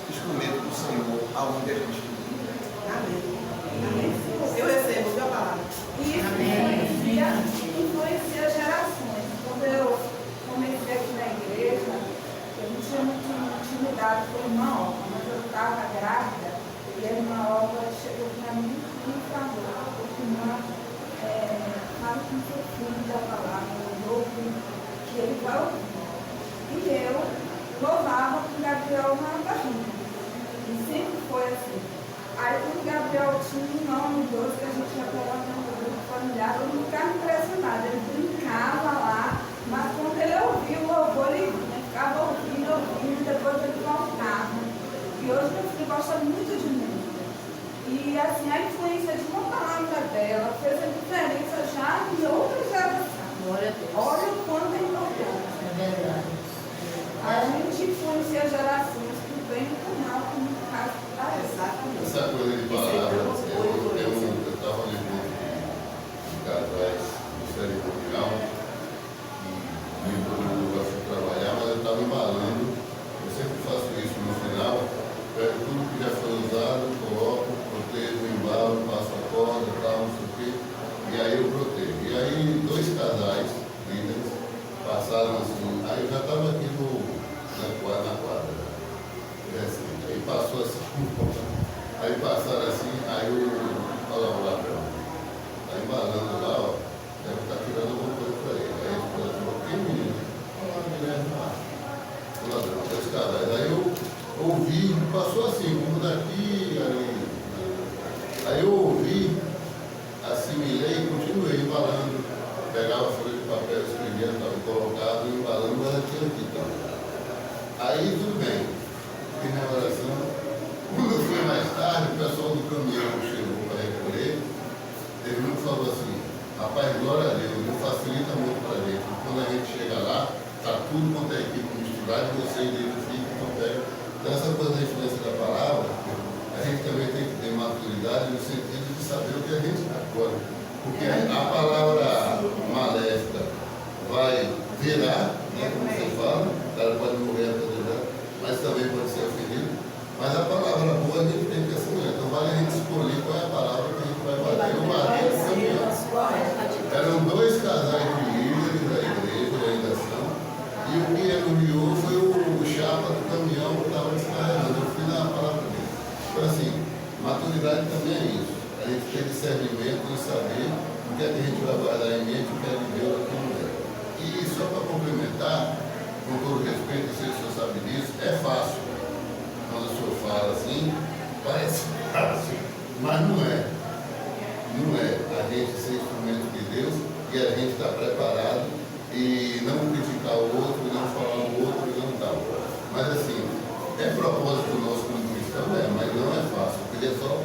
instrumento do Senhor aonde a gente estiver. Amém. Eu recebo a sua palavra. Isso influencia gerações. Quando eu comecei aqui na igreja, eu não tinha muita intimidade com a irmã Olga, mas eu estava grávida e a irmã Olga chegou para mim e me falou, irmã, fala com seu filho da palavra, eu ouvi que ele vai ouvir. E eu louvava com Gabriel na barriga. E sempre foi assim. Aí quando o Gabriel tinha um ano, 12, que a gente ia colocar no grupo familiar, eu não ficava impressionada. Ele brincava lá, mas quando ele ouvia o louvor, ele ficava ouvindo, depois ele voltava. E hoje meu filho gosta muito de música. E assim, a influência de uma palavra dela fez a diferença já em outra geração. Glória a Deus. Olha o quanto é importante. É verdade. A gente influencia gerações que vem do mal, como no caso da Exatamente. Essa coisa de palavra, eu estava levando um casais do cerimonial e todo mundo gosta de trabalhar, mas eu estava embalando. Eu sempre faço isso no final, pego tudo que já foi usado, coloco, protejo, embalo, passo a corda, tal, não sei o quê, e aí eu protejo. E aí 2 casais, líderes, passaram assim, aí eu já estava aqui na quadra. Aí passou assim, aí Aí eu ouvi, assimilei e continuei embalando. Pegava a folha de papel, escrevia, estava colocado, embalando, mas ela tinha aqui, tá? Aí tudo bem, fiquei na oração. Quando foi mais tarde, o pessoal do caminhão chegou para recolher, teve um que falou assim, rapaz, glória a Deus, não facilita muito para a gente. Quando a gente chega lá, está tudo quanto é equipe misturado, e vocês identificam, então pega. Então essa coisa da influência da palavra, a gente também tem que ter maturidade no sentido de saber o que a gente acorda. Porque a palavra maléfica vai virar, né, como você fala, ela pode morrer apedrejada, mas também pode ser ofendido. Mas a palavra boa a gente tem que assumir. Então vale a gente escolher qual é a palavra que a gente vai bater. Eu bati no caminhão. Eram 2 casais de líderes da igreja, ainda são. E o que elogiou foi o chapa do caminhão que estava descarregando. Eu fui na palavra dele. Então assim, maturidade também é isso. A gente tem discernimento em saber o que é que a gente vai guardar em mente, o que é de Deus, o que não é. E só para complementar, com todo respeito, não sei se o senhor sabe disso, é fácil. Quando o senhor fala assim, parece fácil, mas não é. Não é. A gente ser instrumento de Deus e a gente estar preparado e não criticar o outro, não falar o outro e não tal. Mas assim, é propósito nosso como cristão, mas não é fácil. Eu queria só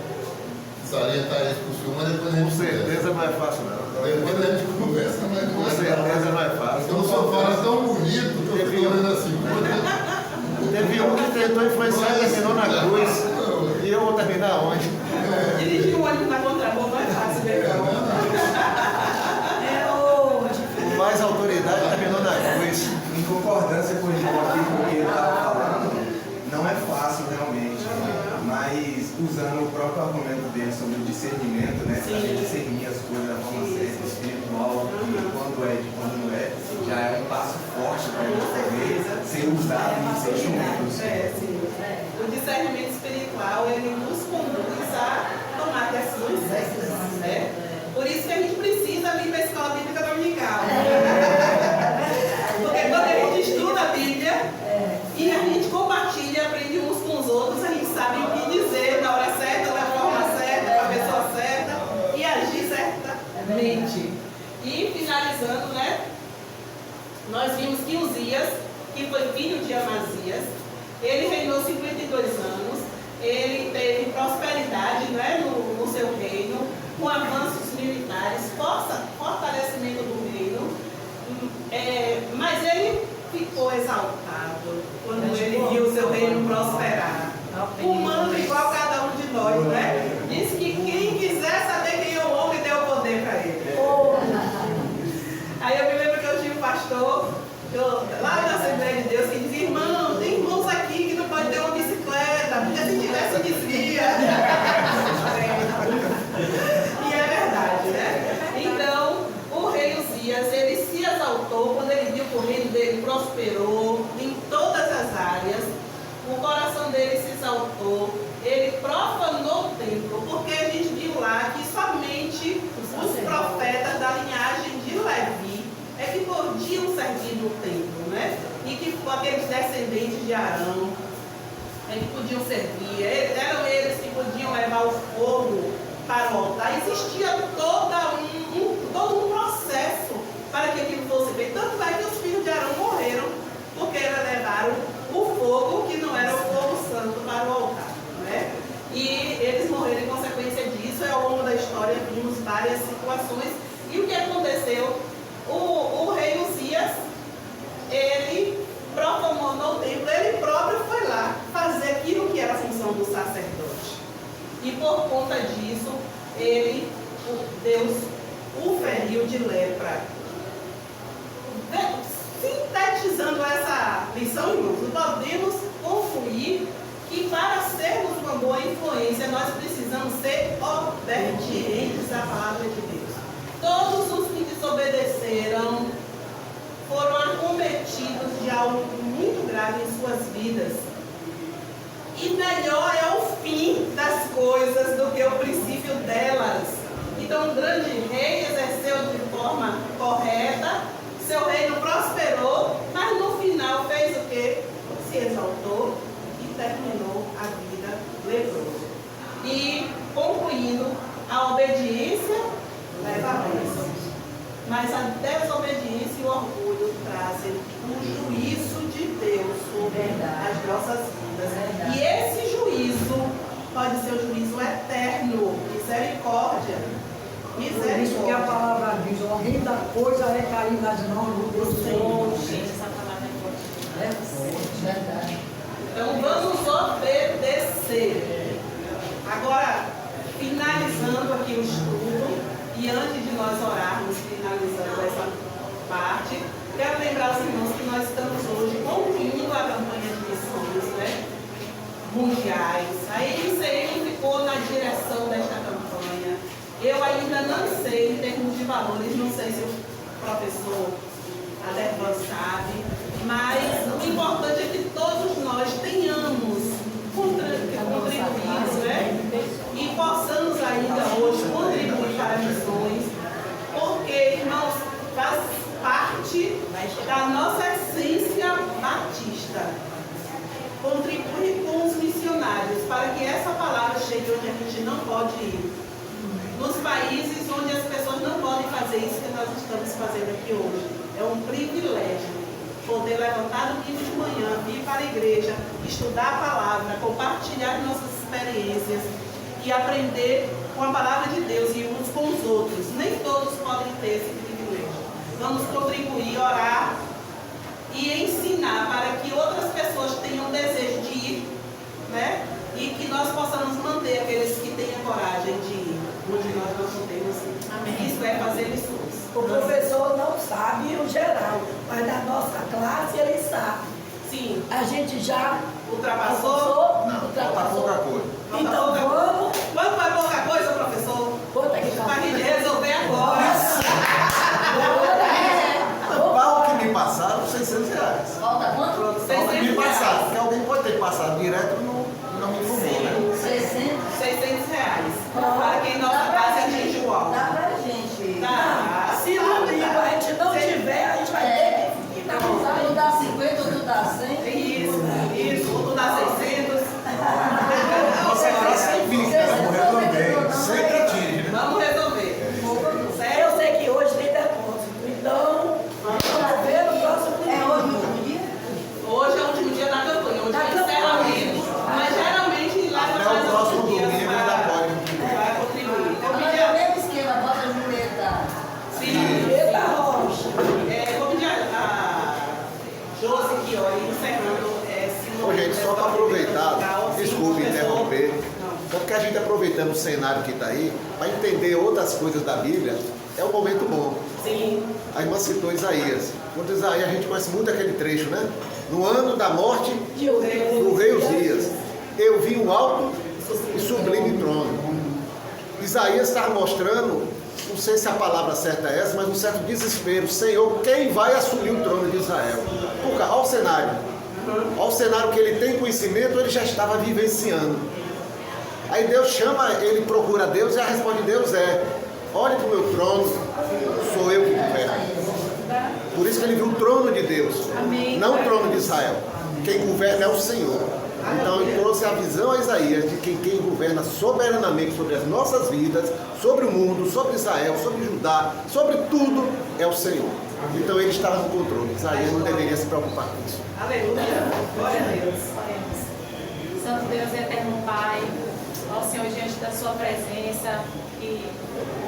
salientar isso para o senhor, mas depois a gente Com certeza não é fácil, não. Depois a gente conversa, mas não Com é certeza não é fácil. Então só fala tão bonito que eu fico olhando assim. Teve um que tentou influenciar e terminou na cruz. E eu vou terminar onde? Dirigir um ônibus na contramão não é fácil, né? Com mais autoridade terminou na cruz. Em concordância com o irmão aqui, com o que ele estava falando, não é fácil realmente, mas usando o próprio argumento dele sobre o discernimento, né? Saber discernir as coisas da forma certa, espiritual, quando é, de quando não é, já é um passo forte para ele poder ser usado e ser instrumento. O discernimento espiritual, ele nos conduz a tomar decisões certas, né? Por isso que a gente precisa vir para a escola bíblica dominical. Porque quando a gente estuda a Bíblia e a gente compartilha, aprende uns com os outros, a gente sabe o que dizer na hora certa, da forma certa, para a pessoa certa e agir certamente. E finalizando, né? Nós vimos que Uzias, que foi filho de Amazias, ele reinou 52 anos, ele teve prosperidade, né, no seu reino, com avanços militares, fortalecimento do reino, mas ele ficou exaltado quando ele viu o seu reino prosperar, humano igual cada um de nós, né? Diz que quem quiser saber quem é o homem, deu o poder para ele. Aí eu me lembro que eu tinha um pastor, lá na Assembleia de Deus, que dizia, irmão, tem irmãos aqui que não pode ter uma bicicleta, porque se tivesse desvia. E é verdade, né? Então, o rei Uzias, ele se exaltou quando ele viu que o reino dele prosperou em todas as áreas, o coração dele se exaltou, ele profanou o templo, porque a gente viu lá que somente os profetas da linhagem de Levi é que podiam servir no templo, né? E que aqueles descendentes de Arão é que podiam servir, eram eles que podiam levar o fogo para o altar. Existia todo um processo para que aquilo fosse feito. Tanto é que os filhos de Arão morreram, porque eles levaram o fogo, que não era o fogo santo, para o altar, né? E eles morreram em consequência disso. Ao longo da história vimos várias situações. E o que aconteceu? O rei Uzias, ele profanou o templo, ele próprio foi lá fazer aquilo que era a função do sacerdote. E por conta disso, Deus o feriu de lepra. Sintetizando essa lição, irmãos, podemos concluir que para sermos uma boa influência, nós precisamos ser obedientes à palavra de Deus. Todos os que desobedeceram foram acometidos de algo muito grave em suas vidas. E melhor é o fim das coisas do que o princípio delas. Então, o grande rei exerceu de forma correta, seu reino prosperou, mas no final fez o quê? Se exaltou e terminou a vida leproso. E concluindo, mas a desobediência e o orgulho trazem o juízo de Deus sobre as nossas vidas. E esse juízo pode ser o juízo eterno, misericórdia. Por isso que a palavra diz, o horrível da coisa é cair nas mãos do Senhor. Gente, essa palavra é forte. Verdade. Então vamos obedecer. Agora, finalizando aqui o estudo, e antes de nós orarmos, finalizando essa parte, quero lembrar os irmãos que nós estamos hoje concluindo a campanha de missões, né? Mundiais. A ICM ficou na direção desta campanha. Eu ainda não sei, em termos de valores, não sei se o professor Adervan sabe, mas o importante é que todos nós tenhamos contribuído, né? E possamos ainda hoje contribuir para missões, porque, irmãos, faz parte da nossa essência batista. Contribuir com os missionários para que essa palavra chegue onde a gente não pode ir. Nos países onde as pessoas não podem fazer isso que nós estamos fazendo aqui hoje. É um privilégio poder levantar no domingo de manhã, vir para a igreja, estudar a palavra, compartilhar nossas experiências e aprender com a palavra de Deus e uns com os outros. Nem todos podem ter esse privilégio. Vamos contribuir, orar e ensinar para que outras pessoas tenham desejo de ir, né? E que nós possamos manter aqueles que têm a coragem de ir, onde nós não podemos ir. Amém. Isso é fazer missões. O professor não sabe o geral, mas da nossa classe ele sabe. Sim. A gente já ultrapassou? Não, falta pouca coisa. Então vamos. Quanto vai pouca coisa, professor? Bota aqui Para a gente resolver agora. O pau que me passaram, R$600. Falta quanto? O pau que me passaram, porque alguém pode ter passado direto e não me informou, né? 600. R$600. Para quem nossa base é gente igual. Dá pra gente. Tá. Se no livro a gente não tiver, a gente vai ter que ir. Tu dá 50 ou tu dá 100? Isso. Ou tu dá 600. Você traz 120, né? Vamos resolver. Sempre atinge, né? Vamos resolver. Eu sei que hoje tem depósito, então vamos ver o próximo dia. É hoje o último dia? Hoje é o último dia da campanha, hoje é o encerramento. Mas geralmente lá Até para o mais próximo alguns dias domingo ainda pode contribuir. para contribuir. Mas é o mesmo esquema, bota a Julieta. Sim. Eita rocha. Como diz a Josi aqui, ó, encerrando esse Ô, gente, só para aproveitar, desculpe interromper, Não. só porque a gente aproveitando o cenário que está aí, para entender outras coisas da Bíblia, é um momento bom. Sim. A irmã citou Isaías. Quando Isaías, a gente conhece muito aquele trecho, né? No ano da morte do rei Uzias, eu vi um alto e sublime trono. Isaías estava mostrando, não sei se a palavra certa é essa, mas um certo desespero. Senhor, quem vai assumir o trono de Israel? Olha o cenário. Olha o cenário que ele tem conhecimento, ele já estava vivenciando. Aí Deus chama, ele procura Deus e a resposta de Deus é: olhe para o meu trono, sou eu que governo. Por isso que ele viu o trono de Deus, Amém. não o trono de Israel. Quem governa é o Senhor. Então ele trouxe a visão a Isaías de que quem governa soberanamente sobre as nossas vidas, sobre o mundo, sobre Israel, sobre Judá, sobre tudo, é o Senhor. Então ele estava no controle. Isaías não deveria se preocupar com isso. Aleluia. Glória a Deus. Santo Deus e eterno Pai, ó Senhor, diante da sua presença, que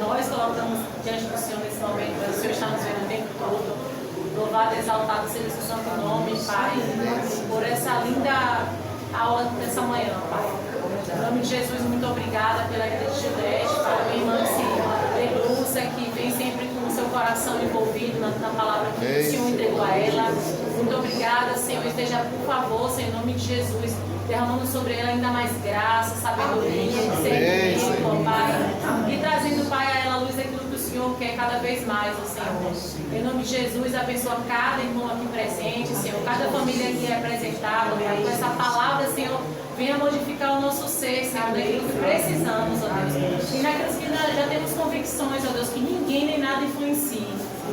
nós colocamos diante do Senhor nesse momento, mas o Senhor está nos vendo o tempo todo. Louvado e exaltado seja o seu santo nome, Pai, por essa linda aula dessa manhã, Pai. Em nome de Jesus, muito obrigada pela igreja de Gildete, para minha irmã Lúcia, que vem sempre com o seu coração envolvido na palavra que o Senhor entregou a ela. Muito obrigada, Senhor. Esteja, por favor, Senhor, em nome de Jesus, derramando sobre ela ainda mais graça, sabedoria, discernimento, Pai. E trazendo, Pai, a ela a luz daquilo que o Senhor quer cada vez mais, ó Senhor. Em nome de Jesus, abençoa cada irmão aqui presente, Senhor, cada família aqui representada, Pai, com essa palavra, Senhor, venha modificar o nosso ser, Senhor, daquilo que precisamos, ó Deus. E naqueles que já temos convicções, ó Deus, que ninguém nem nada influencie.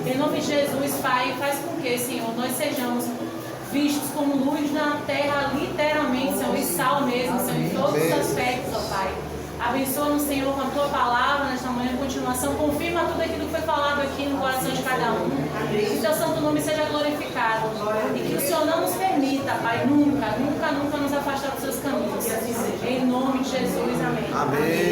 Em nome de Jesus, Pai, faz com que, Senhor, nós sejamos vistos como luz na terra, literalmente, Senhor, e sal mesmo, Senhor, em todos os aspectos, ó Pai. Abençoa-nos, Senhor, com a Tua palavra nesta manhã, em continuação. Confirma tudo aquilo que foi falado aqui no coração de cada nome seja glorificado. E que o Senhor não nos permita, Pai, nunca nos afastar dos seus caminhos. Em nome de Jesus, amém. Amém.